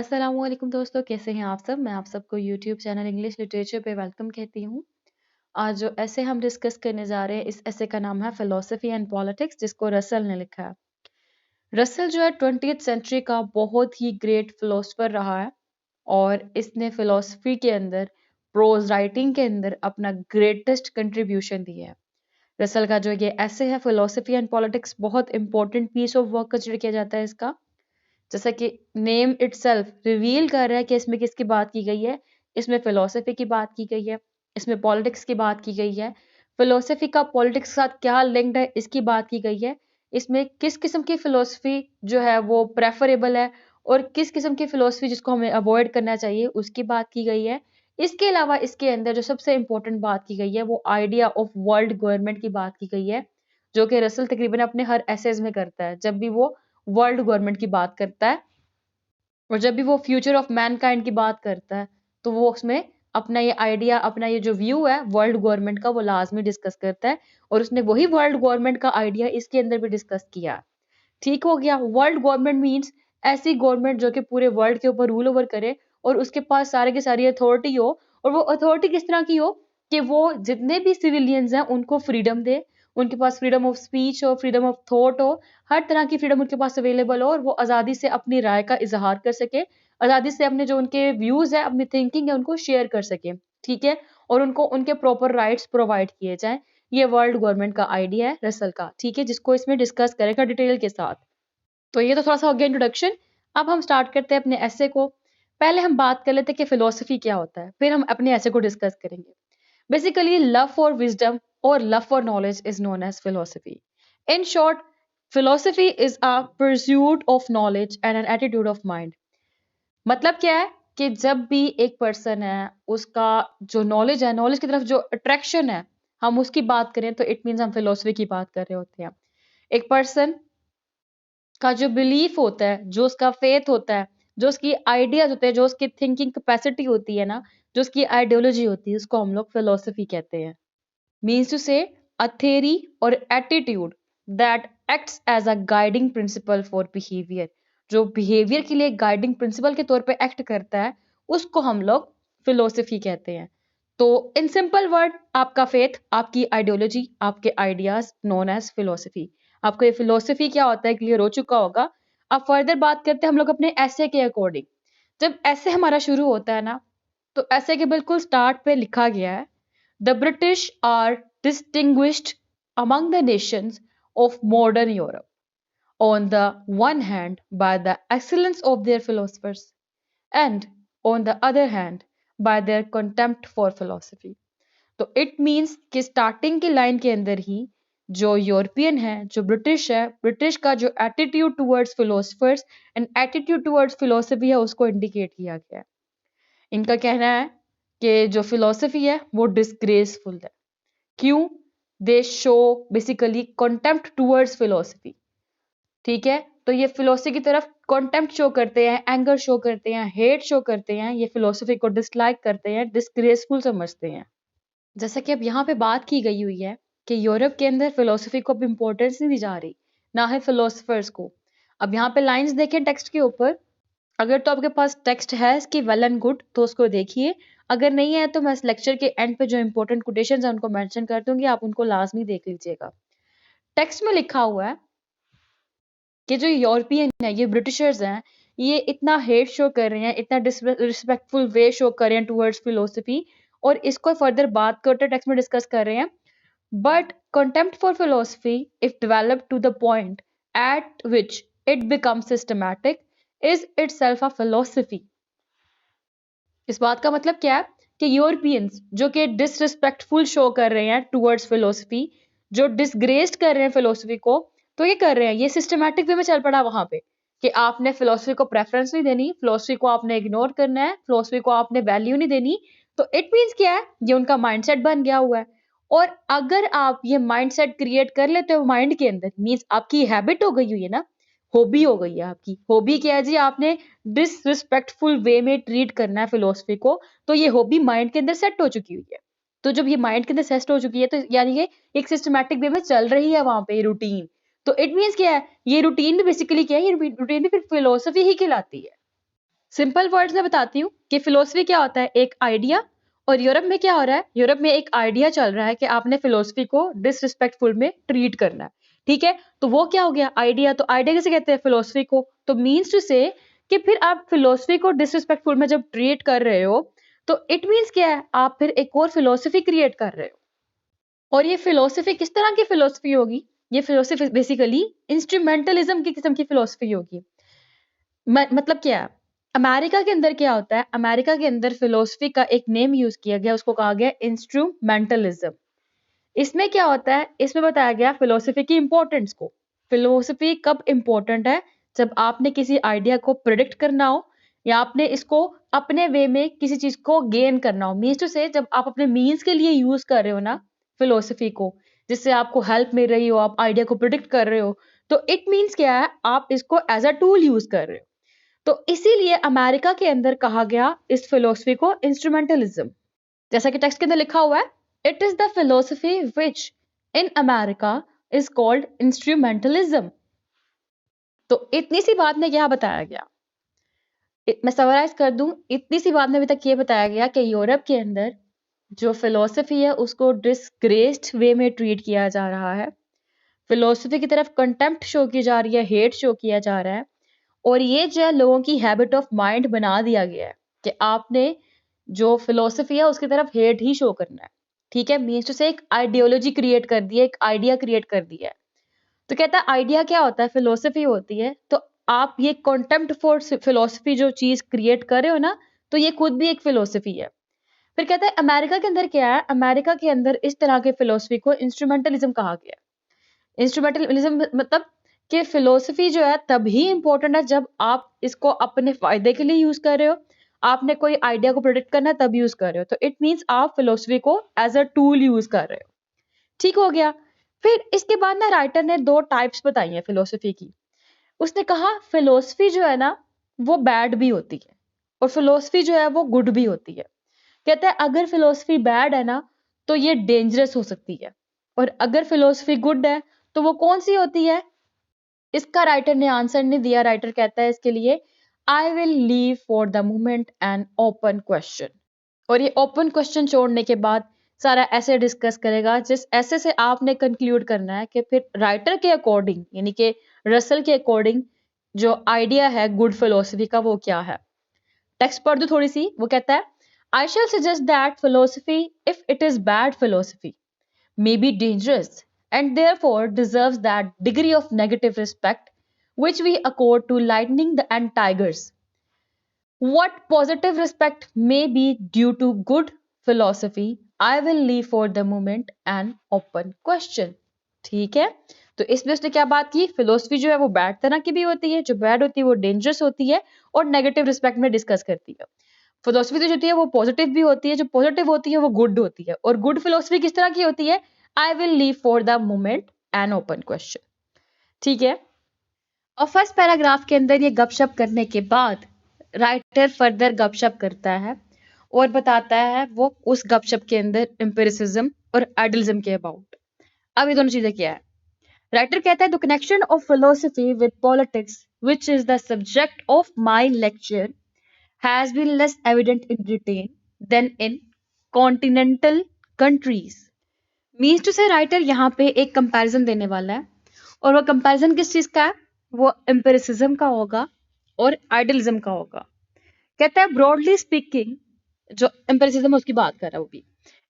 अस्सलामुअलैकुम दोस्तों, कैसे हैं आप सब? मैं आप सबको यूट्यूब चैनल इंग्लिश लिटरेचर पे वेलकम कहती हूँ। आज जो ऐसे हम डिस्कस करने जा रहे हैं, इस ऐसे का नाम है फिलोसफी एंड पॉलिटिक्स, जिसको रसल ने लिखा है। रसल जो है 20th सेंचुरी का बहुत ही ग्रेट फिलोसफर रहा है और इसने फिलोसफी के अंदर, प्रोज राइटिंग के अंदर अपना ग्रेटेस्ट कंट्रीब्यूशन दिया है। रसल का जो ये ऐसे है फिलोसफी एंड पॉलिटिक्स, बहुत important piece of work consider किया जाता है इसका। जैसा कि नेम इटसेल्फ रिवील कर रहा है कि इसमें किसकी बात की गई है। इसमें फिलोसफी की बात की गई है, इसमें पॉलिटिक्स की बात की गई है, फिलोसफी का पॉलिटिक्स के साथ क्या लिंक्ड है इसकी बात की गई है। इसमें किस किस्म की फिलोसफी जो है वो प्रेफरेबल है और किस किस्म की फिलोसफी जिसको हमें अवॉइड करना चाहिए उसकी बात की गई है। इसके अलावा इसके अंदर जो सबसे इंपॉर्टेंट बात की गई है वो आइडिया ऑफ वर्ल्ड गवर्नमेंट की बात की गई है, जो कि रसल तकरीबन अपने हर एसेज में करता है। जब भी वो वर्ल्ड गवर्नमेंट की बात करता है और जब भी वो फ्यूचर ऑफ मैनकाइंड की बात करता है, तो वो उसमें अपना ये आइडिया, अपना ये जो व्यू है वर्ल्ड गवर्नमेंट का, वो लाजमी डिस्कस करता है। और उसने वही वर्ल्ड गवर्नमेंट का आइडिया इसके अंदर भी डिस्कस किया। ठीक हो गया। वर्ल्ड गवर्नमेंट मीन्स ऐसी गवर्नमेंट जो कि पूरे वर्ल्ड के ऊपर रूल ओवर करे और उसके पास सारे की सारी अथॉरिटी हो। और वो अथॉरिटी किस तरह की हो कि वो जितने भी सिविलियंस हैं उनको फ्रीडम दे, उनके पास फ्रीडम ऑफ स्पीच हो, फ्रीडम ऑफ थॉट हो, हर तरह की फ्रीडम उनके पास अवेलेबल हो और वो आज़ादी से अपनी राय का इजहार कर सके, आज़ादी से अपने जो उनके व्यूज है, अपनी थिंकिंग है, उनको शेयर कर सके। ठीक है। और उनको उनके प्रॉपर राइट्स प्रोवाइड किए जाएं। ये वर्ल्ड गवर्नमेंट का आइडिया है रसल का। ठीक है, जिसको इसमें डिस्कस करेगा डिटेल के साथ। तो ये तो थोड़ा सा हो गया इंट्रोडक्शन। अब हम स्टार्ट करते हैं अपने ऐसे को। पहले हम बात कर लेते हैं कि फिलोसफी क्या होता है, फिर हम अपने ऐसे को डिस्कस करेंगे। बेसिकली लव फॉर विजडम और love for knowledge is known as philosophy. In short, philosophy is a pursuit of knowledge and an attitude of mind. मतलब क्या है कि जब भी एक पर्सन है, उसका जो नॉलेज है, नॉलेज की तरफ जो अट्रैक्शन है, हम उसकी बात करें तो इट मीन्स हम फिलोसफी की बात कर रहे होते हैं। एक पर्सन का जो बिलीफ होता है, जो उसका फेथ होता है, जो उसकी आइडियाज होते हैं, जो उसकी थिंकिंग कैपेसिटी होती है ना, जो उसकी आइडियोलॉजी होती है, उसको हम लोग फिलोसफी कहते हैं। Means to say a theory और attitude that acts as a guiding principle for behaviour. जो बिहेवियर के लिए गाइडिंग प्रिंसिपल के तौर पे एक्ट करता है, उसको हम लोग फिलोसफी कहते हैं। तो इन सिंपल वर्ड, आपका फेथ, आपकी आइडियोलॉजी, आपके आइडियाज नोन एज फिलोसफी। आपको ये फिलोसफी क्या होता है क्लियर हो चुका होगा। अब फर्दर बात करते हैं हम लोग अपने ऐसे के अकॉर्डिंग। जब ऐसे हमारा शुरू होता है ना, तो ऐसे के बिल्कुल स्टार्ट पे लिखा गया है, The British are distinguished among the nations of modern Europe, on the one hand by the excellence of their philosophers, and on the other hand by their contempt for philosophy. तो it means कि starting की line के अंदर ही जो European है, जो British है, British का जो attitude towards philosophers and attitude towards philosophy है, उसको इंडिकेट किया गया है। इनका कहना है कि जो फिलोसफी है वो डिसग्रेसफुल है। क्यों? दे show basically contempt towards philosophy. ठीक है, तो ये फिलोसफी की तरफ कॉन्टेम्प्ट शो करते हैं, एंगर शो करते हैं, हेट शो करते हैं, ये फिलोसफी को डिसलाइक करते हैं, डिसग्रेसफुल समझते हैं। जैसा कि अब यहाँ पे बात की गई हुई है कि यूरोप के अंदर फिलोसफी को अब इम्पोर्टेंस नहीं दी जा रही, ना है फिलोसफर्स को। अब यहाँ पे लाइंस देखें टेक्स्ट के ऊपर। अगर तो आपके पास टेक्स्ट है इसकी वेल एंड गुड तो उसको देखिए, अगर नहीं है तो मैं इस लेक्चर के एंड पे जो इंपॉर्टेंट कोटेशंस हैं उनको मेंशन कर दूंगी, आप उनको लाजमी देख लीजिएगा। टेक्स्ट में लिखा हुआ है कि जो यूरोपियन है, ये ब्रिटिशर्स हैं, ये इतना हेट शो कर रहे हैं, इतना डिसरिस्पेक्टफुल वे शो कर रहे हैं टुवर्ड्स फिलोसफी, और इसको फर्दर बात करते टेक्स्ट में डिस्कस कर रहे हैं। But contempt for philosophy, if developed to the point at which it becomes systematic, is itself a philosophy. इस बात का मतलब क्या है कि यूरोपियंस जो कि डिसरिस्पेक्टफुल शो कर रहे हैं टुवर्ड्स फिलोसफी, जो डिसग्रेस्ड कर रहे हैं फिलोसफी को, तो ये कर रहे हैं, ये सिस्टमैटिक वे में चल पड़ा वहां पे कि आपने फिलोसफी को प्रेफरेंस नहीं देनी, फिलोसफी को आपने इग्नोर करना है, फिलोसफी को आपने वैल्यू नहीं देनी। तो इट मीन्स क्या है, ये उनका माइंडसेट बन गया हुआ है। और अगर आप ये माइंडसेट क्रिएट कर लेते हो माइंड के अंदर, मीन्स आपकी हैबिट हो गई हुई है ना, हॉबी हो गई है आपकी। हॉबी क्या है जी? आपने डिसरिस्पेक्टफुल वे में ट्रीट करना है फिलोसफी को, तो ये हॉबी माइंड के अंदर सेट हो चुकी हुई है। तो जब ये माइंड के अंदर सेट हो चुकी है, तो यानी ये एक सिस्टमैटिक वे में चल रही है वहां पे रूटीन। तो इट मीन्स क्या है, ये रूटीन भी बेसिकली क्या है, ये रूटीन भी फिर फिलोसफी ही कहलाती है। सिंपल वर्ड्स में बताती हूँ कि फिलोसफी क्या होता है, एक आइडिया। और यूरोप में क्या हो रहा है, यूरोप में एक आइडिया चल रहा है कि आपने फिलोसफी को डिसरिस्पेक्टफुल में ट्रीट करना है। ठीक है, तो वो क्या हो गया, आइडिया। तो आइडिया किसे कहते हैं, फिलोसफी को। तो मीन्स टू से कि फिर आप फिलोसफी को डिसरिस्पेक्टफुल में जब ट्रीट कर रहे हो तो इट मीन्स क्या है, आप फिर एक और फिलोसफी क्रिएट कर रहे हो। और ये फिलोसफी किस तरह की फिलोसफी होगी, ये फिलोसफी बेसिकली इंस्ट्रूमेंटलिज्म की किस्म की फिलोसफी होगी। मतलब क्या है, अमेरिका के अंदर क्या होता है, अमेरिका के अंदर फिलोसफी का एक नेम यूज किया गया, उसको कहा गया इंस्ट्रूमेंटलिज्म। इसमें क्या होता है, इसमें बताया गया फिलोसफी की इंपॉर्टेंस को। फिलोसफी कब इंपॉर्टेंट है, जब आपने किसी आइडिया को प्रिडिक्ट करना हो या आपने इसको अपने वे में किसी चीज को गेन करना हो। मीन्स टू से जब आप अपने मीन्स के लिए यूज कर रहे हो ना फिलोसफी को, जिससे आपको हेल्प मिल रही हो, आप आइडिया को प्रिडिक्ट कर रहे हो, तो इट मीन्स क्या है, आप इसको एज अ टूल यूज कर रहे हो। तो इसीलिए अमेरिका के अंदर कहा गया इस फिलोसफी को इंस्ट्रूमेंटलिज्म। जैसा कि टेक्स्ट के अंदर लिखा हुआ है, it is the philosophy which in America is called instrumentalism. तो इतनी सी बात में क्या बताया गया, मैं समराइज कर दूं, इतनी सी बात में अभी तक ये बताया गया कि यूरोप के अंदर जो फिलोसफी है उसको डिसग्रेस्ड वे में ट्रीट किया जा रहा है, फिलोसफी की तरफ कंटेम्प्ट शो की जा रही है, हेट शो किया जा रहा है। और ये जो है लोगों की हैबिट ऑफ माइंड बना दिया गया है कि आपने जो फिलोसफी है उसकी तरफ हेट ही शो करना है। ठीक है, मीन्स टू से एक आइडियोलॉजी क्रिएट कर दी है, एक आइडिया क्रिएट कर दिया है। तो कहता है आइडिया क्या होता है, फिलोसफी होती है। तो आप ये कॉन्टेम्प्ट फॉर फिलोसफी जो चीज क्रिएट कर रहे हो ना, तो ये खुद भी एक फिलोसफी है। फिर कहता है अमेरिका के अंदर क्या है, अमेरिका के अंदर इस तरह के फिलोसफी को इंस्ट्रूमेंटलिज्म कहा गया है। इंस्ट्रूमेंटलिज्म मतलब कि फिलोसफी जो है तभी इंपॉर्टेंट है जब आप इसको अपने फायदे के लिए यूज कर रहे हो, आपने कोई आइडिया को प्रोडिक्ट करना है तब यूज कर रहे हो। तो इट मीन्स आप फिलोसफी को एज अ टूल यूज कर रहे हो। ठीक हो गया। फिर इसके बाद ना राइटर ने दो टाइप्स बताई हैं फिलोसफी की। उसने कहा फिलोसफी जो है ना वो बैड भी होती है और फिलोसफी जो है वो गुड भी होती है। कहता है अगर फिलोसफी बैड है ना तो ये डेंजरस हो सकती है, और अगर फिलोसफी गुड है तो वो कौन सी होती है। इसका राइटर ने आंसर नहीं दिया। राइटर कहता है इसके लिए, I will leave for the moment an open question. और ये ओपन क्वेश्चन छोड़ने के बाद सारा ऐसे डिस्कस करेगा जिस ऐसे से आपने कंक्लूड करना है कि फिर राइटर के अकॉर्डिंग, यानी कि रसल के अकॉर्डिंग जो आइडिया है गुड फिलोसफी का वो क्या है। टेक्स्ट पढ़ दो थोड़ी सी। वो कहता है, I shall suggest that philosophy if it is bad philosophy may be dangerous and therefore deserves that degree of negative respect which we accord to lightning and tigers. What positive respect may be due to good philosophy, I will leave for the moment an open question. ठीक है, तो इसमें उसने क्या बात की, philosophy जो है वो बैड तरह की भी होती है, जो बैड होती है वो डेंजरस होती है और नेगेटिव रिस्पेक्ट में डिस्कस करती है। फिलोसफी जो होती है वो पॉजिटिव भी होती है, जो पॉजिटिव होती है वो गुड होती है। और गुड फिलोसफी किस तरह की होती है, I will leave for the moment an open question. ठीक है, और फर्स्ट पैराग्राफ के अंदर ये गपशप करने के बाद राइटर फर्दर गपशप करता है और बताता है वो उस गपशप के अंदर एम्पिरिसिज्म और आइडियलिज्म के अबाउट। अब ये दोनों चीजें क्या है, राइटर कहता है the connection of philosophy with politics which is the subject of my lecture has been less evident in Britain than in continental countries. Means to say writer यहाँ पे एक कंपैरिजन देने वाला है, और वो कंपैरिजन किस चीज का है, वो एम्पिरिसिज्म का होगा और आइडियलिज्म का होगा। कहता है ब्रॉडली स्पीकिंग, जो एम्पिरिसिज्म उसकी बात कर रहा है वो भी,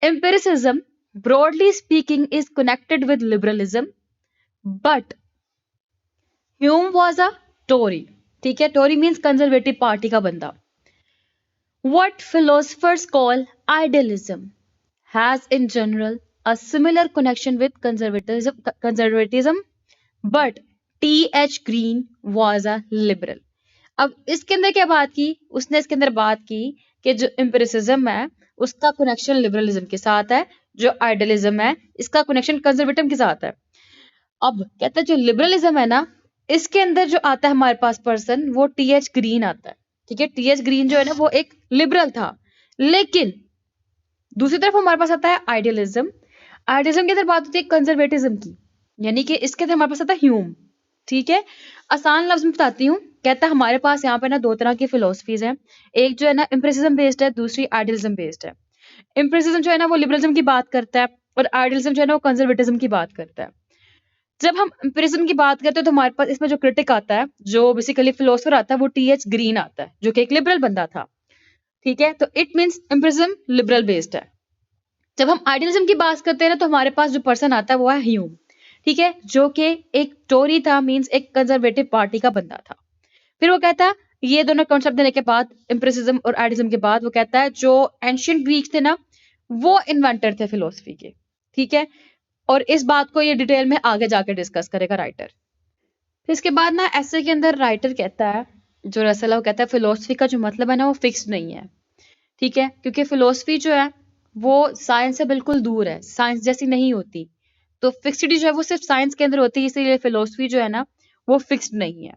empiricism broadly speaking is connected with liberalism but Hume was a Tory. ठीक है, टोरी मीन्स कंजर्वेटिव पार्टी का बंदा। What philosophers call idealism has in general a similar connection with conservatism, but T.H. Green was a liberal. अब इसके अंदर क्या बात की, उसने इसके अंदर बात की कि जो एम्पिरिसिज्म है उसका कनेक्शन लिबरलिज्म के साथ है, जो आइडियलिज्म है इसका कनेक्शन कंजर्वेटिज्म के साथ है। अब कहता है जो लिबरलिज्म है ना, इसके अंदर जो आता है हमारे पास पर्सन वो T.H. ग्रीन आता है। ठीक है, टी.एच. ग्रीन जो है ना वो एक लिबरल था, लेकिन दूसरी तरफ हमारे पास आता है आइडियलिज्म। आइडियलिज्म के अंदर बात होती है कंजर्वेटिज्म की, यानी कि इसके अंदर हमारे पास आता है ह्यूम। ठीक है, आसान लफ्ज में बताती हूँ, कहता है हमारे पास यहाँ पे ना दो तरह की फिलोसफीज हैं, एक जो है ना एम्पिरिसिज्म बेस्ड है, दूसरी आइडियलिज्म बेस्ड है। एम्पिरिसिज्म जो है ना वो लिबरलिज्म की बात करता है और आइडियलिज्म जो है ना वो कंजर्वेटिज्म की बात करता है। जब हम एम्पिरिसिज्म की बात करते हैं तो हमारे पास इसमें जो क्रिटिक आता है, जो बेसिकली फिलोसफर आता है, वो टी.एच. ग्रीन आता है, जो कि एक लिबरल बंदा था। ठीक है, तो it means empiricism liberal based है। जब हम आइडियलिज्म की बात करते हैं ना तो हमारे पास जो पर्सन आता है वो है ह्यूम। ठीक है, जो कि एक टोरी था, मीन्स एक कंजर्वेटिव पार्टी का बंदा था। फिर वो कहता है, ये दोनों कॉन्सेप्ट देने के बाद, एम्पिरिसिज्म और आइडियलिज्म के बाद, वो कहता है जो एंशिएंट ग्रीक्स थे ना वो इन्वेंटर थे फिलोसफी के। ठीक है, और इस बात को ये डिटेल में आगे जाके डिस्कस करेगा राइटर। फिर इसके बाद ना ऐसे के अंदर राइटर कहता है, जो रसल है, वो कहता है फिलोसफी का जो मतलब है ना वो फिक्स नहीं है। ठीक है, क्योंकि फिलोसफी जो है वो साइंस से बिल्कुल दूर है, साइंस जैसी नहीं होती। तो फिक्सिटी जो है वो सिर्फ साइंस के अंदर होती है, इसीलिए फिलोसफी जो है ना वो फिक्स्ड नहीं है।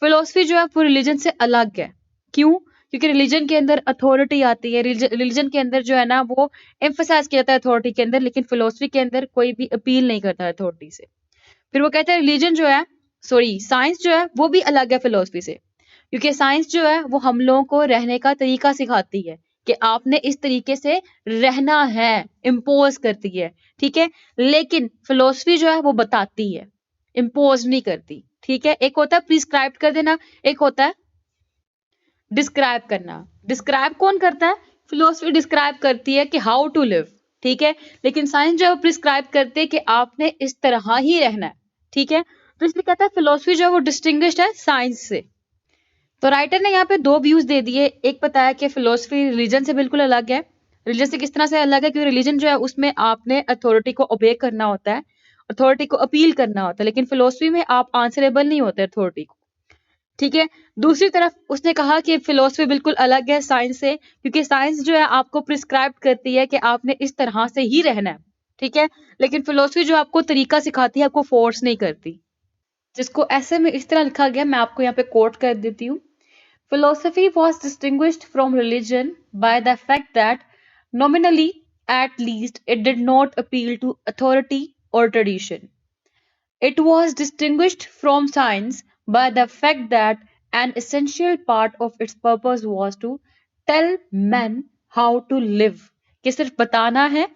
फिलोसफी जो है वो रिलीजन से अलग है। क्यों? क्योंकि रिलीजन के अंदर अथॉरिटी आती है, रिलीजन के अंदर जो है ना वो एम्फसाइज किया जाता है अथॉरिटी के अंदर, लेकिन फिलोसफी के अंदर कोई भी अपील नहीं करता है अथॉरिटी से। फिर वो कहते हैं रिलीजन जो है, सॉरी साइंस जो है वो भी अलग है फिलोसफी से, क्योंकि साइंस जो है वो हम लोगों को रहने का तरीका सिखाती है कि आपने इस तरीके से रहना है, इम्पोज करती है। ठीक है, लेकिन फिलोसफी जो है वो बताती है, इम्पोज नहीं करती। ठीक है, एक होता है प्रिस्क्राइब कर देना, एक होता है डिस्क्राइब करना। डिस्क्राइब कौन करता है? फिलोसफी डिस्क्राइब करती है कि हाउ टू लिव। ठीक है, लेकिन साइंस जो है वो प्रिस्क्राइब करती है कि आपने इस तरह ही रहना है। ठीक है, तो इसलिए कहता है फिलोसफी जो है वो डिस्टिंग्विश्ड है साइंस से। तो राइटर ने यहाँ पे दो व्यूज दे दिए। एक बताया कि फिलोसफी रिलीजन से बिल्कुल अलग है। रिलीजन से किस तरह से अलग है? क्योंकि रिलीजन जो है उसमें आपने अथॉरिटी को ओबे करना होता है, अथॉरिटी को अपील करना होता है, लेकिन फिलोसफी में आप आंसरेबल नहीं होते अथॉरिटी को। ठीक है, दूसरी तरफ उसने कहा कि फिलोसफी बिल्कुल अलग है साइंस से, क्योंकि साइंस जो है आपको प्रिस्क्राइब करती है कि आपने इस तरह से ही रहना है। ठीक है, लेकिन फिलोसफी जो आपको तरीका सिखाती है, आपको फोर्स नहीं करती। जिसको ऐसे में इस तरह लिखा गया, मैं आपको यहाँ पे कोट कर देती हूँ। Philosophy was distinguished from religion by the fact that, nominally at least, it did not appeal to authority or tradition. It was distinguished from science by the fact that an essential part of its purpose was to tell men how to live. कि सिर्फ बताना है,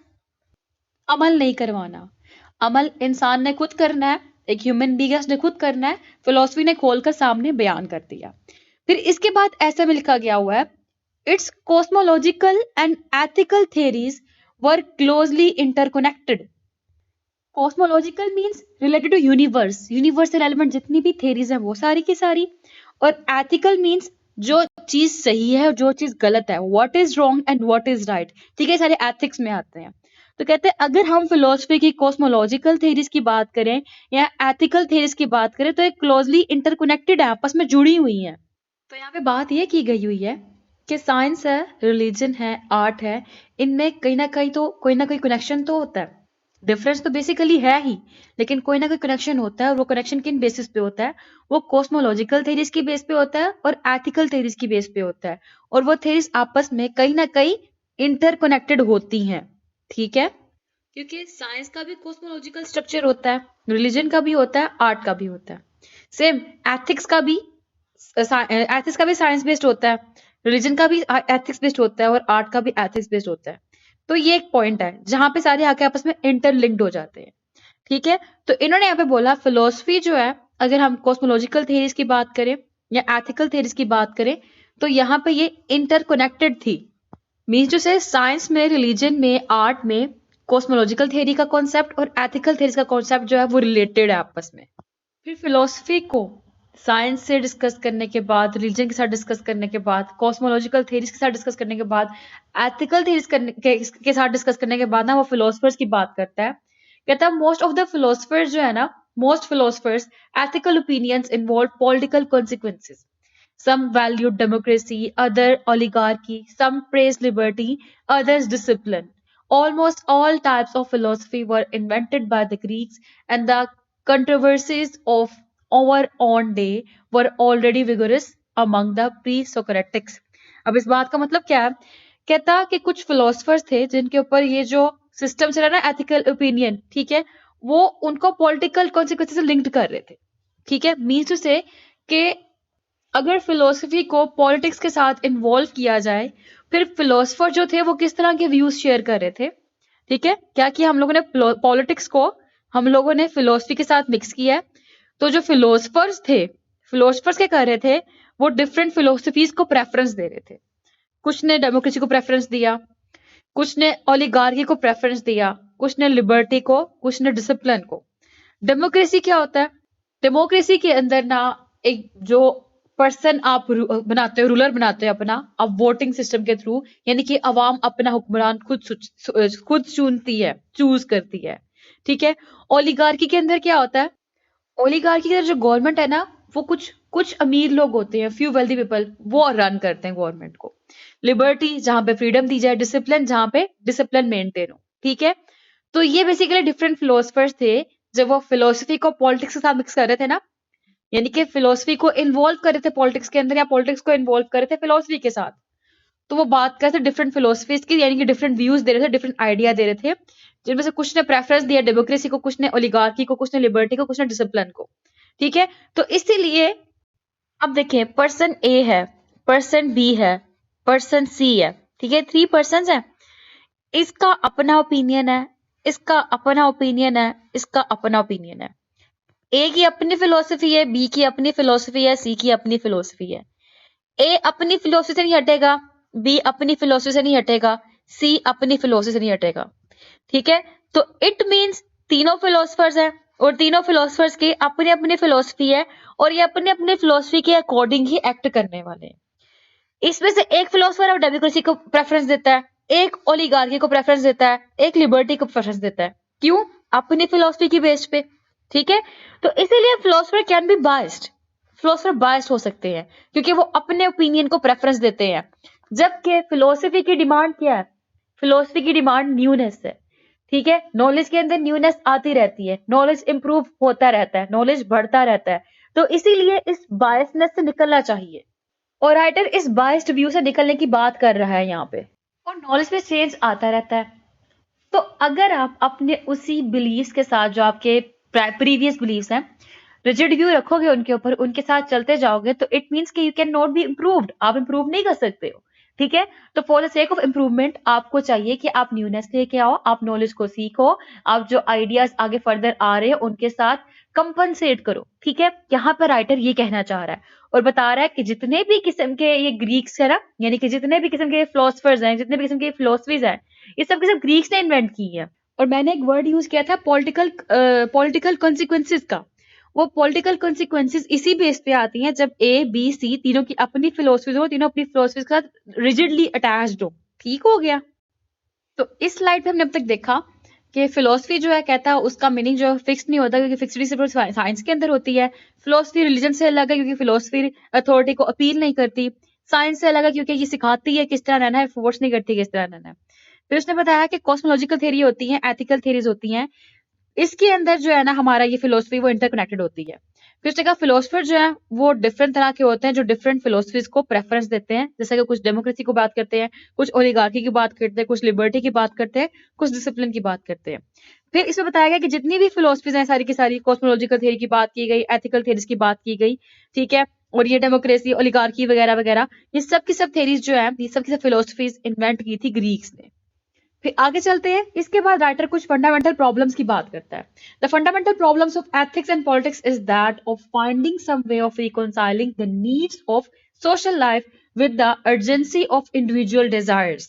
अमल नहीं करवाना। अमल इंसान ने खुद करना है, एक ह्यूमन बींग ने खुद करना है, फिलोसफी ने खोलकर सामने बयान कर दिया। फिर इसके बाद ऐसे में लिखा गया हुआ है, its cosmological and ethical theories were closely interconnected. Cosmological means related to universe, universe से रेलेवेंट जितनी भी थ्योरीज हैं वो सारी की सारी। और एथिकल मीन्स जो चीज सही है और जो चीज गलत है, what is wrong and what is right. ठीक है, सारे एथिक्स में आते हैं। तो कहते हैं अगर हम फिलोसफी की कॉस्मोलॉजिकल थ्योरीज की बात करें या एथिकल थ्योरीज की बात करें तो ये क्लोजली इंटरकनेक्टेड है, आपस में जुड़ी हुई हैं। तो यहाँ पे बात ये की गई हुई है कि साइंस है, रिलीजन है, आर्ट है, इनमें कहीं ना कहीं तो कोई ना कोई कनेक्शन तो होता है। डिफरेंस तो बेसिकली है ही, लेकिन कोई ना कोई कनेक्शन होता है। और वो कनेक्शन किन बेसिस पे होता है? वो कॉस्मोलॉजिकल थेरीज की बेस पे होता है और एथिकल थेरीज की बेस पे होता है। और वो थेरीज आपस में कहीं ना कहीं इंटरकनेक्टेड होती हैं। ठीक है, क्योंकि साइंस का भी कॉस्मोलॉजिकल स्ट्रक्चर होता है, रिलीजन का भी होता है, आर्ट का भी होता है। सेम एथिक्स का भी साइंस बेस्ड होता है, रिलीजन का भी एथिक्स बेस्ड होता है और आर्ट का भी एथिक्स बेस्ड होता है। तो ये एक पॉइंट है जहां पे सारे आके आपस में इंटरलिंक्ड हो जाते हैं। ठीक है, तो इन्होंने यहाँ पे बोला फिलोसफी जो है, अगर हम कॉस्मोलॉजिकल थेरीज की बात करें या एथिकल थेरीज की बात करें तो यहाँ पे ये इंटरकनेक्टेड थी। मीन्स जो से साइंस में, रिलीजन में, आर्ट में कॉस्मोलॉजिकल थेरी का कॉन्सेप्ट और एथिकल थेरीज का कॉन्सेप्ट जो है वो रिलेटेड है आपस में। फिर फिलोसफी को साइंस से डिस्कस करने के बाद, रिलीजन के साथ डिस्कस करने के बाद, कॉस्मोलॉजिकल थेरीज के साथ डिस्कस करने के बाद, एथिकल थेरीज के साथ डिस्कस करने के बाद ना वो फिलोसफर्स की बात करता है। कहता है मोस्ट ऑफ द फिलोसफर्स जो है ना, most philosophers ethical opinions involve political consequences. Some valued democracy, other oligarchy, some praised liberty, others discipline. Almost all types of philosophy were invented by the Greeks, and the controversies of our own day were already vigorous among the pre-Socratics. अब इस बात का मतलब क्या है? कहता कि कुछ फिलोसफर्स थे जिनके ऊपर ये जो सिस्टम चला ना, एथिकल ओपिनियन, ठीक है, वो उनको पॉलिटिकल कॉन्सिक्वेंसेस से लिंक्ड कर रहे थे। ठीक है, मीन्स टू से कि अगर फिलोसफी को पॉलिटिक्स के साथ इन्वॉल्व किया जाए, फिर फिलोसफर जो थे वो किस तरह के व्यूज शेयर कर रहे थे, ठीक है, क्या कि हम लोगों ने पॉलिटिक्स को हम लोगों ने फिलोसफी के साथ मिक्स किया है। तो जो फिलोसफर्स क्या कर रहे थे, वो डिफरेंट फिलोसफीज को प्रेफरेंस दे रहे थे। कुछ ने डेमोक्रेसी को प्रेफरेंस दिया, कुछ ने ओलिगार्की को प्रेफरेंस दिया, कुछ ने लिबर्टी को, कुछ ने डिसिप्लिन को। डेमोक्रेसी क्या होता है? डेमोक्रेसी के अंदर ना एक जो पर्सन आप बनाते हो, रूलर बनाते हो अपना, आप वोटिंग सिस्टम के थ्रू, यानी कि अवाम अपना हुक्मरान खुद चुनती है, चूज करती है, ठीक है। ओलिगार्की के अंदर क्या होता है? ओलिगार्की के अंदर जो गवर्नमेंट है ना, वो कुछ कुछ अमीर लोग होते हैं, फ्यू वेल्दी पीपल, वो रन करते हैं गवर्नमेंट को। लिबर्टी जहां पे फ्रीडम दी जाए, डिसिप्लिन जहां पे डिसिप्लिन मेंटेन हो, ठीक है। तो ये बेसिकली डिफरेंट फिलोसफर्स थे जब वो फिलोसफी को पॉलिटिक्स के साथ मिक्स कर रहे थे ना, यानी कि फिलोसफी को इन्वॉल्व कर रहे थे पॉलिटिक्स के अंदर, या पॉलिटिक्स को इन्वॉल्व कर रहे थे फिलोसफी के साथ। तो वो बात कर रहे थे डिफरेंट फिलोसफीज की, यानी कि डिफरेंट व्यूज दे रहे थे, डिफरेंट आइडिया दे रहे थे, जिनमें से कुछ ने प्रेफरेंस दिया डेमोक्रेसी को, कुछ ने ओलिगार्की को, कुछ ने लिबर्टी को, कुछ ने डिसिप्लिन को, ठीक है। तो इसीलिए अब देखिए, पर्सन ए है, पर्सन बी है, पर्सन सी है, ठीक है, 3 पर्सन है। इसका अपना ओपिनियन है, इसका अपना ओपिनियन है, इसका अपना ओपिनियन है। ए की अपनी फिलोसफी है, बी की अपनी फिलोसफी है, सी की अपनी फिलोसफी है। ए अपनी फिलोसफी से नहीं हटेगा, बी अपनी फिलोसफी से नहीं हटेगा, सी अपनी फिलोसफी से नहीं हटेगा, ठीक है। तो इट मीन्स तीनों फिलोसफर्स हैं, और तीनों फिलोसफर्स की अपनी अपनी फिलोसफी है, और ये अपने अपने फिलोसफी के अकॉर्डिंग ही एक्ट करने वाले हैं। इसमें से एक फिलोसफर अब डेमोक्रेसी को प्रेफरेंस देता है, एक ओलिगार्की को प्रेफरेंस देता है, एक लिबर्टी को प्रेफरेंस देता है। क्यों? अपनी फिलोसफी की बेस पे, ठीक है। तो इसीलिए philosopher can be biased, philosopher biased हो सकते हैं, क्योंकि वो अपने ओपिनियन को प्रेफरेंस देते हैं। जबकि फिलोसफी की डिमांड क्या है? फिलोसफी की डिमांड न्यूनेस है, ठीक है। नॉलेज के अंदर न्यूनेस आती रहती है, नॉलेज इंप्रूव होता रहता है, नॉलेज बढ़ता रहता है। तो इसीलिए इस बायसनेस से निकलना चाहिए, और राइटर इस बायस्ड व्यू से निकलने की बात कर रहा है यहाँ पे। और नॉलेज में चेंज आता रहता है। तो अगर आप अपने उसी बिलीव्स के साथ, जो आपके प्रीवियस बिलीव्स हैं, रिजिड व्यू रखोगे उनके ऊपर, उनके साथ चलते जाओगे, तो इट मीन्स कि you can not be improved, आप इम्प्रूव नहीं कर सकते हो, ठीक है। तो for the sake of improvement आपको चाहिए कि आप न्यूनेस लेके आओ, आप नॉलेज को सीखो, आप जो आइडियाज आगे फर्दर आ रहे हैं उनके साथ कंपनसेट करो, ठीक है। यहाँ पर राइटर ये कहना चाह रहा है, और बता रहा है कि जितने भी किस्म के ये ग्रीक्स है ना, यानी कि जितने भी किस्म के फिलोसफर्स हैं, जितने भी किस्म के फिलोसफीज हैं, ये सब के सब ग्रीक्स ने इन्वेंट की है। और मैंने एक वर्ड यूज किया था पॉलिटिकल कॉन्सिक्वेंसेज का। वो पॉलिटिकल कॉन्सिक्वेंसेज इसी बेस पे आती हैं जब ए बी सी तीनों की अपनी फिलोसफीज हो, तीनों अपनी फिलोसफीज के साथ रिजिडली अटैच्ड हो, ठीक हो गया। तो इस स्लाइड पे हमने अब तक देखा कि फिलोसफी जो है, कहता है उसका मीनिंग जो है फिक्स नहीं होता, क्योंकि फिक्सडी सिर्फ साइंस के अंदर होती है। फिलोसफी रिलीजन से अलग है, क्योंकि फिलोसफी अथॉरिटी को अपील नहीं करती। साइंस से अलग है, क्योंकि ये सिखाती है किस तरह रहना है, फोर्स नहीं करती किस तरह रहना है। फिर उसने बताया कि कॉस्मोलॉजिकल थ्योरी होती है, एथिकल थ्योरीज होती हैं, इसके अंदर जो है ना हमारा ये फिलोसफी वो इंटरकनेक्टेड होती है। फिर उसने कहा फिलोसफर जो है वो डिफरेंट तरह के होते हैं, जो डिफरेंट फिलोसफीज को प्रेफरेंस देते हैं, जैसे कि कुछ डेमोक्रेसी को बात करते हैं, कुछ ओलिगार्की की बात करते हैं, कुछ लिबर्टी की बात करते हैं, कुछ डिसिप्लिन की बात करते हैं। फिर इसमें बताया गया कि जितनी भी फिलोसफीज हैं सारी की सारी, कॉस्मोलॉजिकल थ्योरी की बात की गई, एथिकल थ्योरीज की बात की गई, ठीक है, और ये डेमोक्रेसी, ओलिगार्की वगैरह वगैरह, ये सब की सब थ्योरीज जो है, ये सब की सब फिलोसफीज इन्वेंट की थी ग्रीक्स ने। फिर आगे चलते हैं, इसके बाद राइटर कुछ फंडामेंटल प्रॉब्लम्स की बात करता है। The fundamental problems of ethics and politics is that of finding some way of reconciling the needs of social life with the urgency of individual desires.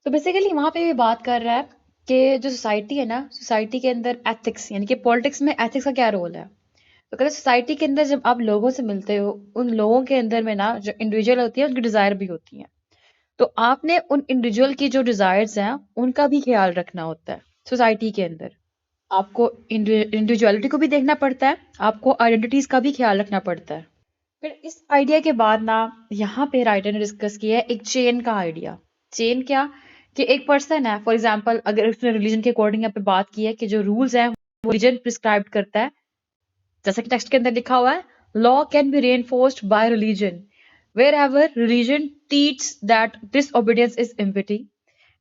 तो बेसिकली वहां पे भी बात कर रहा है कि जो सोसाइटी है ना, सोसाइटी के अंदर एथिक्स, यानी कि पॉलिटिक्स में एथिक्स का क्या रोल है। तो कहते हैं सोसाइटी के अंदर जब आप लोगों से मिलते हो, उन लोगों के अंदर में ना जो इंडिविजुअल होती है उनकी डिजायर भी होती है। तो आपने उन इंडिविजुअल की जो डिजायर्स हैं उनका भी ख्याल रखना होता है सोसाइटी के अंदर। आपको इंडिविजुअलिटी को भी देखना पड़ता है, आपको आइडेंटिटीज का भी ख्याल रखना पड़ता है। फिर इस आइडिया के बाद ना यहाँ पे राइटर ने डिस्कस किया है एक चेन का आइडिया। चेन क्या? कि एक पर्सन है, फॉर एग्जाम्पल अगर उसने रिलीजन के अकॉर्डिंग यहाँ पे बात की है कि जो रूल्स हैं वो रिलीजन प्रिस्क्राइब करता है, जैसा कि टेक्स्ट के अंदर लिखा हुआ है, law can be reinforced by religion wherever religion teaches that disobedience is impity,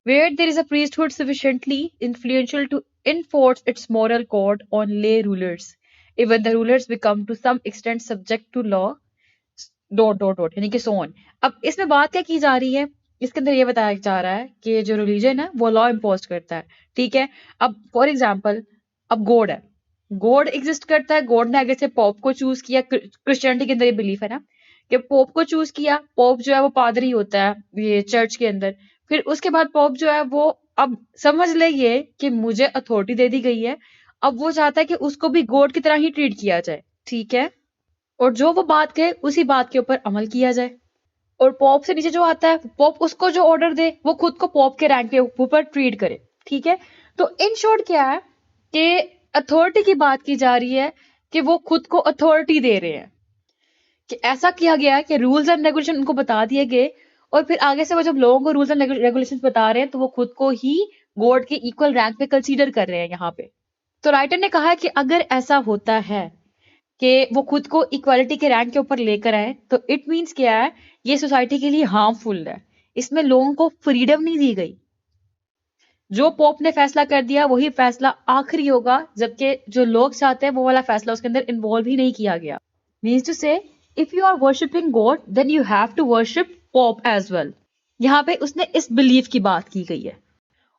where there is a priesthood sufficiently influential to enforce its moral code on lay rulers, even the rulers become to some extent subject to law, dot dot dot यानी कि so on. अब इसमें बात क्या की जा रही है, इसके अंदर ये बताया जा रहा है कि जो रिलीजन है वो लॉ इम्पोज करता है, ठीक है। अब फॉर एग्जाम्पल, अब गॉड है, गॉड एग्जिस्ट करता है, गॉड ने आगे से पॉप को चूज किया, क्रिश्चियनिटी के अंदर ये बिलीफ है ना कि पोप को चूज किया, पोप जो है वो पादरी होता है ये चर्च के अंदर। फिर उसके बाद पोप जो है वो, अब समझ ले ये कि मुझे अथॉरिटी दे दी गई है, अब वो चाहता है कि उसको भी गॉड की तरह ही ट्रीट किया जाए, ठीक है, और जो वो बात कहे उसी बात के ऊपर अमल किया जाए। और पॉप से नीचे जो आता है, पॉप उसको जो ऑर्डर दे वो खुद को पॉप के रैंक के ऊपर ट्रीट करे, ठीक है। तो इन शॉर्ट क्या है कि अथॉरिटी की बात की जा रही है कि वो खुद को अथॉरिटी दे रहे हैं, कि ऐसा किया गया है कि रूल्स एंड रेगुलेशन उनको बता दिए गए, और फिर आगे से वो जब लोगों को रूल्स एंड रेगुलेशन बता रहे हैं तो वो खुद को ही गॉड के इक्वल रैंक पे कंसीडर कर रहे हैं यहाँ पे। तो राइटर ने कहा है कि अगर ऐसा होता है कि वो खुद को इक्वालिटी के रैंक के ऊपर लेकर आए, तो इट मीन्स क्या है, ये सोसाइटी के लिए हार्मफुल है, इसमें लोगों को फ्रीडम नहीं दी गई। जो पोप ने फैसला कर दिया वही फैसला आखिरी होगा, जबकि जो लोग चाहते हैं वो वाला फैसला उसके अंदर इन्वॉल्व ही नहीं किया गया। Means to say, if you are worshipping God then you have to worship pope as well. यहाँ पे उसने इस बिलीफ की बात की गई है।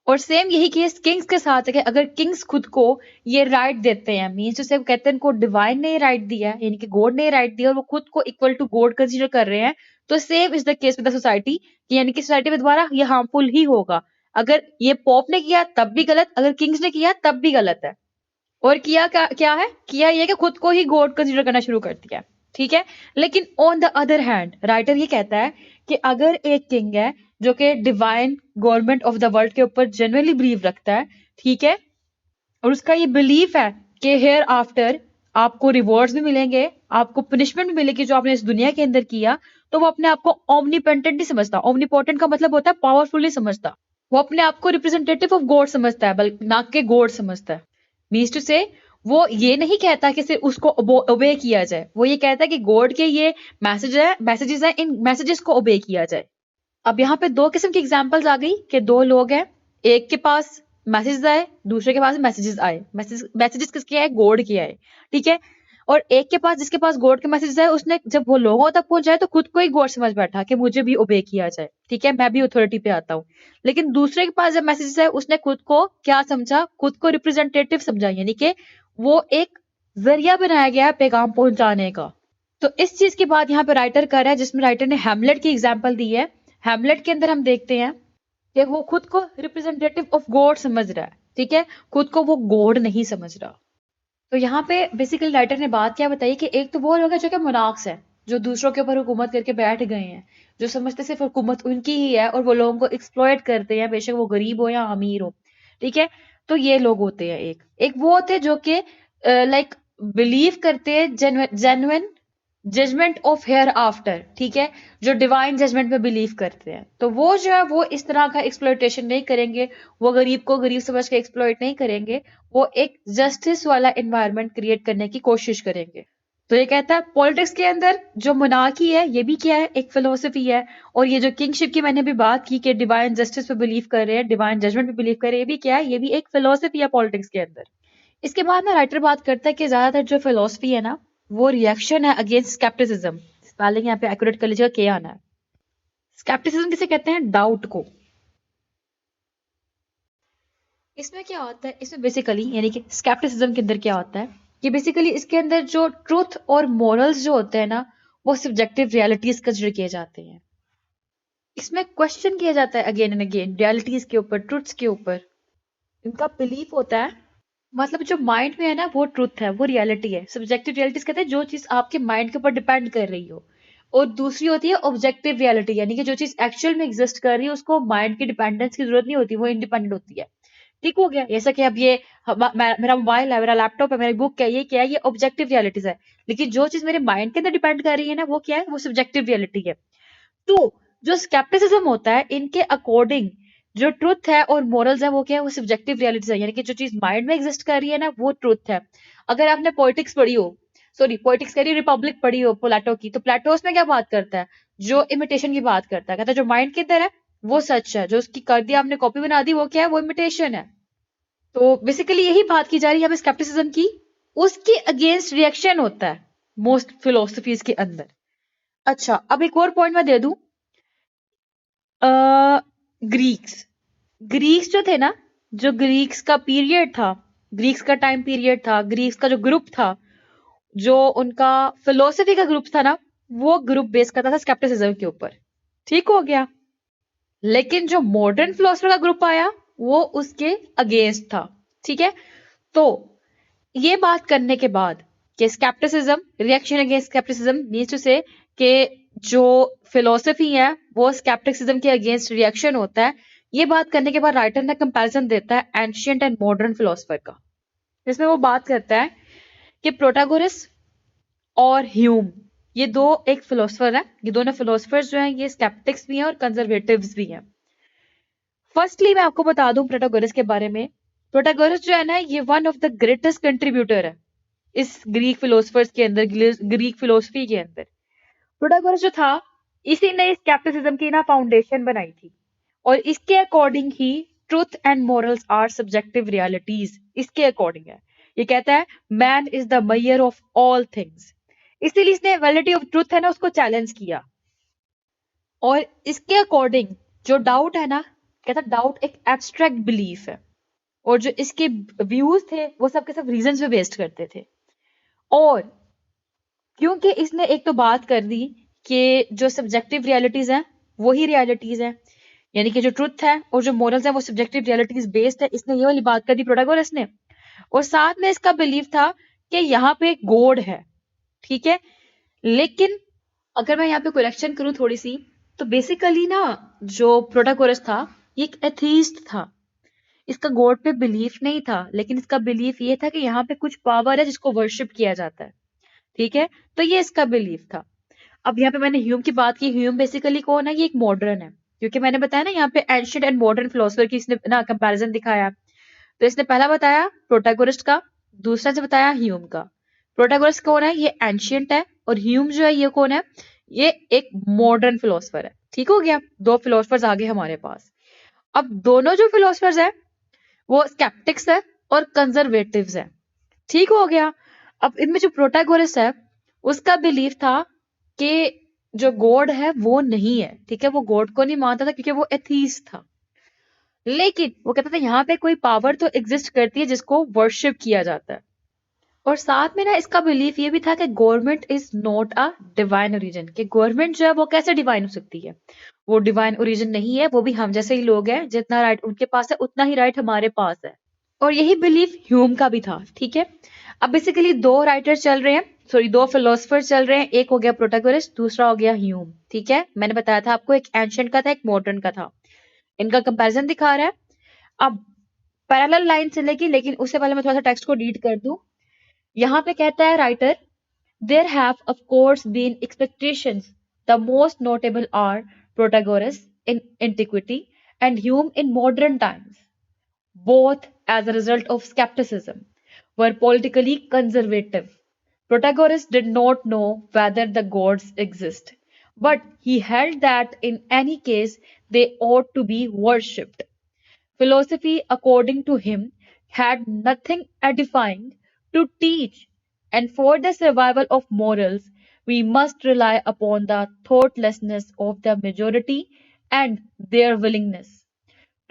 और सेम यही केस किंग्स के साथ है कि अगर किंग्स खुद को ये राइट देते हैं, मीन्स टू से कहते हैं इनको डिवाइन ने राइट दिया है, यानी कि गॉड ने राइट दिया और वो खुद को इक्वल टू गॉड कंसीडर कर रहे हैं, तो same is the case with the society, यानी कि सोसाइटी में दोबारा ये हार्मफुल ही होगा। अगर ये पॉप ने किया तब भी गलत, अगर किंग्स ने किया तब भी गलत है। और किया क्या है, किया ये कि खुद को ही गॉड कंसीडर करना शुरू कर दिया, ठीक है। लेकिन on the other hand writer ये कहता है कि अगर एक किंग है जो कि divine government of the world के ऊपर जेन्युइनली बिलीव रखता है, ठीक है, और उसका ये बिलीफ है कि हेयर आफ्टर आपको रिवॉर्ड्स भी मिलेंगे, आपको पनिशमेंट भी मिलेगी जो आपने इस दुनिया के अंदर किया, तो वो अपने आप को ओमनीपोटेंट नहीं समझता। ओमनीपोटेंट का मतलब होता है पावरफुल नहीं समझता, वो अपने आप को रिप्रेजेंटेटिव ऑफ गॉड समझता है, बल्कि ना के गॉड समझता है। मीन्स टू से, वो ये नहीं कहता कि सिर्फ उसको ओबे किया जाए, वो ये कहता है कि गॉड के ये मैसेजेस है, इन मैसेजेस को ओबे किया जाए। अब यहाँ पे दो किस्म की एग्जांपल्स आ गई कि दो लोग हैं, एक के पास मैसेजेस आए, दूसरे के पास मैसेजेस आए। मैसेजेस किसके आए, गॉड के आए, ठीक है। और एक के पास, जिसके पास गॉड के मैसेजेस आए, उसने जब वो लोगों तक पहुंचाए तो खुद को ही गॉड समझ बैठा कि मुझे भी ओबे किया जाए, ठीक है, मैं भी अथॉरिटी पे आता हूँ। लेकिन दूसरे के पास जब मैसेजेस आए, उसने खुद को क्या समझा, खुद को रिप्रेजेंटेटिव समझा, यानी कि वो एक जरिया बनाया गया है पैगाम पहुंचाने का। तो इस चीज की बात यहाँ पे राइटर कर रहा है, जिसमें राइटर ने हैमलेट की एग्जाम्पल दी है। हैमलेट के अंदर हम देखते हैं कि वो खुद को रिप्रेजेंटेटिव ऑफ गॉड समझ रहा है, ठीक है, खुद को वो गॉड नहीं समझ रहा। तो यहाँ पे बेसिकली राइटर ने बात क्या बताई कि एक तो वो लोग हैं जो कि मोनार्क्स है, जो दूसरों के ऊपर हुकूमत करके बैठ गए हैं, जो समझते सिर्फ हुकूमत उनकी ही है और वो लोगों को एक्सप्लॉयट करते हैं, बेशक वो गरीब हो या अमीर हो, ठीक है। तो ये लोग होते हैं, एक एक वो होते हैं जो कि लाइक बिलीव करते हैं genuine judgement of hereafter, ठीक है, जो डिवाइन जजमेंट में बिलीव करते हैं। तो वो जो है वो इस तरह का एक्सप्लॉयटेशन नहीं करेंगे, वो गरीब को गरीब समझ के एक्सप्लॉयट नहीं करेंगे, वो एक जस्टिस वाला एनवायरनमेंट क्रिएट करने की कोशिश करेंगे। तो ये कहता है पॉलिटिक्स के अंदर जो मोनार्की है ये भी क्या है, एक फिलोसफी है। और ये जो किंगशिप की मैंने भी बात की कि डिवाइन जस्टिस पे बिलीव कर रहे हैं, डिवाइन जजमेंट पे बिलीव कर रहे हैं, ये भी क्या है, ये भी एक फिलोसफी है पॉलिटिक्स के अंदर। इसके बाद ना राइटर बात करता है कि ज्यादातर जो फिलोसफी है ना वो रिएक्शन है अगेंस्ट स्केप्टिसिज्म। स्पेलिंग यहाँ पे एक्यूरेट कर लीजिएगा, क्या आना है। स्केप्टिसिज्म किसे कहते हैं, डाउट को। इसमें क्या होता है, इसमें बेसिकली यानी कि स्केप्टिसिज्म के अंदर क्या होता है कि बेसिकली इसके अंदर जो ट्रूथ और मॉरल्स जो होते हैं ना वो सब्जेक्टिव रियलिटीज कंसिडर किए जाते हैं। इसमें क्वेश्चन किया जाता है अगेन एंड अगेन रियलिटीज के ऊपर, ट्रूथ्स के ऊपर। इनका बिलीफ होता है, मतलब जो माइंड में है ना वो ट्रूथ है, वो रियलिटी है। सब्जेक्टिव रियलिटीज कहते हैं जो चीज आपके माइंड के ऊपर डिपेंड कर रही हो, और दूसरी होती है ऑब्जेक्टिव रियलिटी, यानी कि जो चीज एक्चुअल में एग्जिस्ट कर रही है उसको माइंड की डिपेंडेंस की जरूरत नहीं होती, वो इंडिपेंडेंट होती है। ठीक हो गया, जैसा कि अब ये मेरा मोबाइल है, मेरा लैपटॉप है, मेरी बुक है, ये क्या है, ये ऑब्जेक्टिव रियलिटीज है। लेकिन जो चीज मेरे माइंड के अंदर डिपेंड कर रही है ना वो क्या है, वो सब्जेक्टिव रियलिटी है। तो जो स्केप्टिसिज्म होता है, इनके अकॉर्डिंग जो ट्रुथ है और मॉरल्स है वो क्या है, वो सब्जेक्टिव रियलिटीज है, यानी कि जो चीज माइंड में एग्जिस्ट कर रही है ना वो ट्रुथ है। अगर आपने पॉलिटिक्स पढ़ी हो, सॉरी पॉलिटिक्स कह रही, रिपब्लिक पढ़ी हो प्लेटो की, तो प्लेटो उसमें क्या बात करता है, जो इमिटेशन की बात करता है, कहता है जो माइंड के अंदर है वो सच है, जो उसकी कर दिया आपने कॉपी बना दी वो क्या है, वो इमिटेशन है। तो बेसिकली यही बात की जा रही है हमें स्केप्टिसिज्म की, उसके अगेंस्ट रिएक्शन होता है मोस्ट फिलोसफीज के अंदर। अच्छा, अब एक और पॉइंट मैं दे दूं। ग्रीक्स ग्रीक्स जो थे ना, जो ग्रीक्स का पीरियड था, ग्रीक्स का टाइम पीरियड था, ग्रीक्स का जो ग्रुप था, जो उनका फिलोसफी का ग्रुप था ना, वो ग्रुप बेस करता था स्केप्टिसिज्म के ऊपर। ठीक हो गया। लेकिन जो मॉडर्न फिलोसफर का ग्रुप आया वो उसके अगेंस्ट था। ठीक है। तो ये बात करने के बाद कि scepticism, reaction against scepticism means to say कि जो फिलोसफी है वो स्केप्टिसिज्म के अगेंस्ट रिएक्शन होता है। ये बात करने के बाद राइटर ने कंपैरिजन देता है एंशिएंट एंड मॉडर्न फिलोसफर का, जिसमें वो बात करता है कि प्रोटागोरस और ह्यूम, ये दो एक फिलोसफर है, ये दोनों फिलोसफर्स जो हैं ये स्केप्टिक्स भी हैं और कंजर्वेटिव्स भी हैं। फर्स्टली मैं आपको बता दूं प्रोटागोरस के बारे में। प्रोटागोरस जो है ना, ये one of the greatest contributor है इस ग्रीक फिलोसफर्स के अंदर, ग्रीक फिलोसफी के अंदर। प्रोटागोरस जो था, इसी ने स्केप्टिसिज्म की ना फाउंडेशन बनाई थी। और इसके अकॉर्डिंग ही truth and morals are subjective realities, इसके अकॉर्डिंग है। ये कहता है man is the measure of all things. इसीलिए इसने वैलिडिटी ऑफ ट्रुथ है ना उसको चैलेंज किया। और इसके अकॉर्डिंग जो डाउट है ना, कहता डाउट एक एब्स्ट्रैक्ट बिलीफ है। और जो इसके व्यूज थे वो सब के सब रीजन पे बेस्ड करते थे। और क्योंकि इसने एक तो बात कर दी कि जो सब्जेक्टिव रियलिटीज हैं वही रियलिटीज हैं, यानी कि जो ट्रुथ है और जो मॉरल्स है वो सब्जेक्टिव रियलिटीज बेस्ड है, इसने ये वाली बात कर दी प्रोटागोरस ने। और साथ में इसका बिलीफ था कि यहाँ पे गॉड है। ठीक है। लेकिन अगर मैं यहाँ पे करेक्शन करूं थोड़ी सी, तो बेसिकली ना जो प्रोटागोरस था ये एक एथीस्ट था। इसका गॉड पे बिलीफ नहीं था, लेकिन इसका बिलीफ ये था कि यहाँ पे कुछ पावर है जिसको वर्शिप किया जाता है। ठीक है। तो ये इसका बिलीफ था। अब यहाँ पे मैंने ह्यूम की बात की। ह्यूम बेसिकली कौन है? ये एक मॉडर्न है, क्योंकि मैंने बताया ना यहाँ पे एंशिएंट एंड मॉडर्न फिलोसफर की इसने ना कंपैरिजन दिखाया। तो इसने पहला बताया प्रोटागोरस का, दूसरा से बताया ह्यूम का। प्रोटागोरस कौन है? ये एंशिएंट है। और ह्यूम जो है ये कौन है? ये एक मॉडर्न फिलोसफर है। ठीक हो गया, दो फिलोसफर्स आगे हमारे पास। अब दोनों जो फिलोसफर्स है वो स्केप्टिक्स है और कंजर्वेटिव्स है। ठीक हो गया। अब इनमें जो प्रोटागोरस है उसका बिलीफ था कि जो गॉड है वो नहीं है। ठीक है। वो गॉड को नहीं मानता था क्योंकि वो एथीस्ट था। लेकिन वो कहता था यहाँ पे कोई पावर तो एग्जिस्ट करती है जिसको वर्शिप किया जाता है। और साथ में ना इसका बिलीफ ये भी था कि government is not a divine origin, कि गवर्नमेंट जो है वो कैसे डिवाइन हो सकती है? वो डिवाइन ओरिजिन नहीं है, वो भी हम जैसे ही लोग हैं, जितना राइट उनके पास है उतना ही राइट हमारे पास है। और यही बिलीफ ह्यूम का भी था। ठीक है। अब बेसिकली दो राइटर चल रहे हैं, सॉरी दो फिलोसफर चल रहे हैं। एक हो गया प्रोटागोरस, दूसरा हो गया ह्यूम। ठीक है। मैंने बताया था आपको एक एंशिएंट का था, एक मॉडर्न का था। इनका कंपैरिजन दिखा रहा है। अब पैरेलल लाइन चलेगी, लेकिन उससे पहले मैं थोड़ा सा टेक्स्ट को रीड कर दूं। यहाँ पे कहता है writer, there have of course been expectations. The most notable are Protagoras in antiquity and Hume in modern times. Both, as a result of skepticism, were politically conservative. Protagoras did not know whether the gods exist, but he held that in any case they ought to be worshipped. Philosophy, according to him, had nothing edifying to teach, and for the survival of morals, we must rely upon the thoughtlessness of the majority and their willingness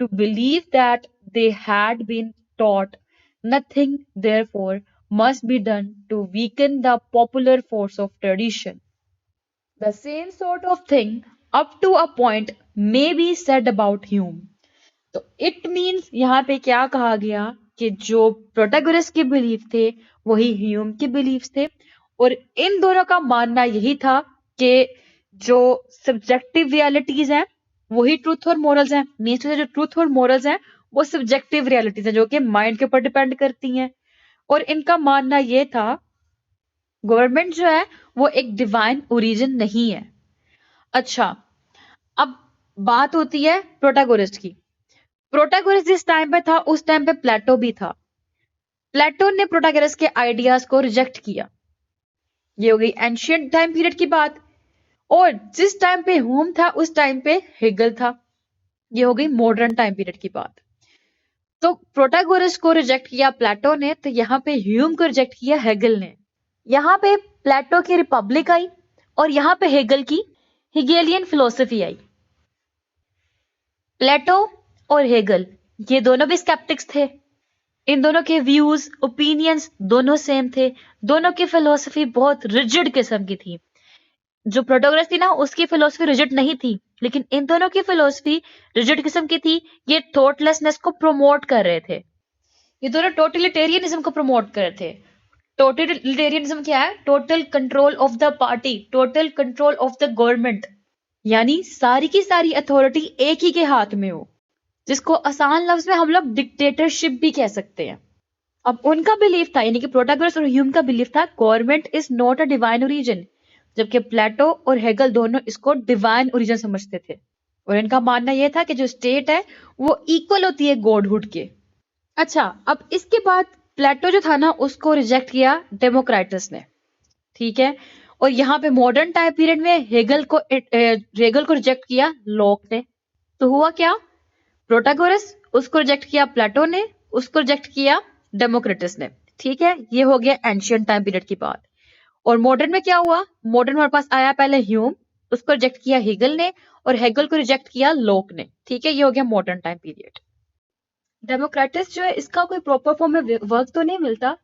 to believe that they had been taught. Nothing, therefore, must be done to weaken the popular force of tradition. The same sort of thing, up to a point, may be said about Hume. तो it means यहाँ पे क्या कहा गया कि जो Protagoras के belief थे वही ह्यूम के बिलीफ थे। और इन दोनों का मानना यही था कि जो सब्जेक्टिव रियलिटीज हैं वही ट्रूथ और मोरल्स हैं। मीन्स जो ट्रूथ और मोरल्स हैं वो सब्जेक्टिव रियलिटीज हैं जो कि माइंड के ऊपर डिपेंड करती हैं। और इनका मानना ये था गवर्नमेंट जो है वो एक डिवाइन ओरिजिन नहीं है। अच्छा, अब बात होती है प्रोटागोरस की। प्रोटागोरस जिस टाइम पे था उस टाइम पे प्लेटो भी था। प्लेटो ने प्रोटागोरस के आइडियाज को रिजेक्ट किया। ये हो गई एंशिएंट टाइम पीरियड की बात। और जिस टाइम पे ह्यूम था उस टाइम पे हेगल था। ये हो गई मॉडर्न टाइम पीरियड की बात। तो प्रोटागोरस को रिजेक्ट किया प्लेटो ने, तो यहाँ पे ह्यूम को रिजेक्ट किया हेगल ने। यहाँ पे प्लेटो की रिपब्लिक आई और यहाँ पे हेगल की हेगेलियन फिलोसफी आई। प्लेटो और हेगल ये दोनों भी स्केप्टिक्स थे। इन दोनों के व्यूज ओपिनियंस दोनों सेम थे। दोनों की फिलोसफी बहुत रिजिड किस्म की थी। जो प्रोटोगोरस थी ना उसकी फिलोसफी रिजिड नहीं थी, लेकिन इन दोनों की फिलोसफी रिजिड किस्म की थी। ये थॉटलेसनेस को प्रमोट कर रहे थे। ये दोनों टोटलिटेरियनिज्म को प्रमोट कर रहे थे। टोटलिटेरियनिज्म क्या है? Total control of the party, total control of the government, यानी सारी की सारी अथॉरिटी एक ही के हाथ में हो, जिसको आसान लफ्ज में हम लोग डिक्टेटरशिप भी कह सकते हैं। अब उनका बिलीफ था, यानी कि प्रोटैगोरस और ह्यूम का बिलीफ था, government is not a divine origin, जबकि प्लेटो और हेगल दोनों इसको डिवाइन ओरिजिन समझते थे। और इनका मानना यह था कि जो स्टेट है वो इक्वल होती है गॉडहुड के। अच्छा, अब इसके बाद प्लेटो जो था ना उसको रिजेक्ट किया डेमोक्राइटस ने, ठीक है। और यहाँ पे मॉडर्न टाइम पीरियड में हेगल को रिजेक्ट किया लॉक ने। तो हुआ क्या? प्रोटैगोरस उसको रिजेक्ट किया प्लेटो ने, उसको रिजेक्ट किया डेमोक्रिटस ने, ठीक है। ये हो गया एंशियंट टाइम पीरियड की बात। और मॉडर्न में क्या हुआ? मॉडर्न हमारे पास आया पहले ह्यूम, उसको रिजेक्ट किया हेगल ने, और हेगल को रिजेक्ट किया लॉक ने, ठीक है। ये हो गया मॉडर्न टाइम पीरियड। डेमोक्रेटिस जो है इसका कोई प्रॉपर फॉर्म में वर्क तो नहीं मिलता,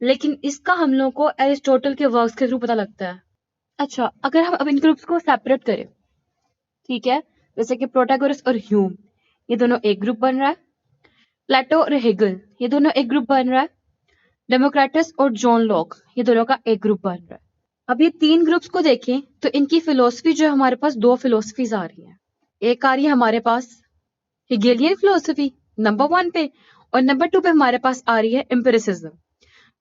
लेकिन इसका हम लोग को एरिस्टोटल के वर्क्स के थ्रू पता लगता है। अच्छा, अगर हम अब इन ग्रुप्स को सेपरेट करें, ठीक है, जैसे कि प्रोटैगोरस और ह्यूम ये दोनों एक ग्रुप बन रहा है, प्लेटो और हेगल ये दोनों एक ग्रुप बन रहा है, डेमोक्रेटस और जॉन लॉक ये दोनों का एक ग्रुप बन रहा है। अब ये तीन ग्रुप्स को देखें तो इनकी फिलोसफी जो है, हमारे पास दो फिलोसफीज आ रही हैं। एक आ रही है हमारे पास हेगेलियन फिलोसफी नंबर 1 पे, और नंबर 2 पे हमारे पास आ रही है एम्पिरिसिज्म।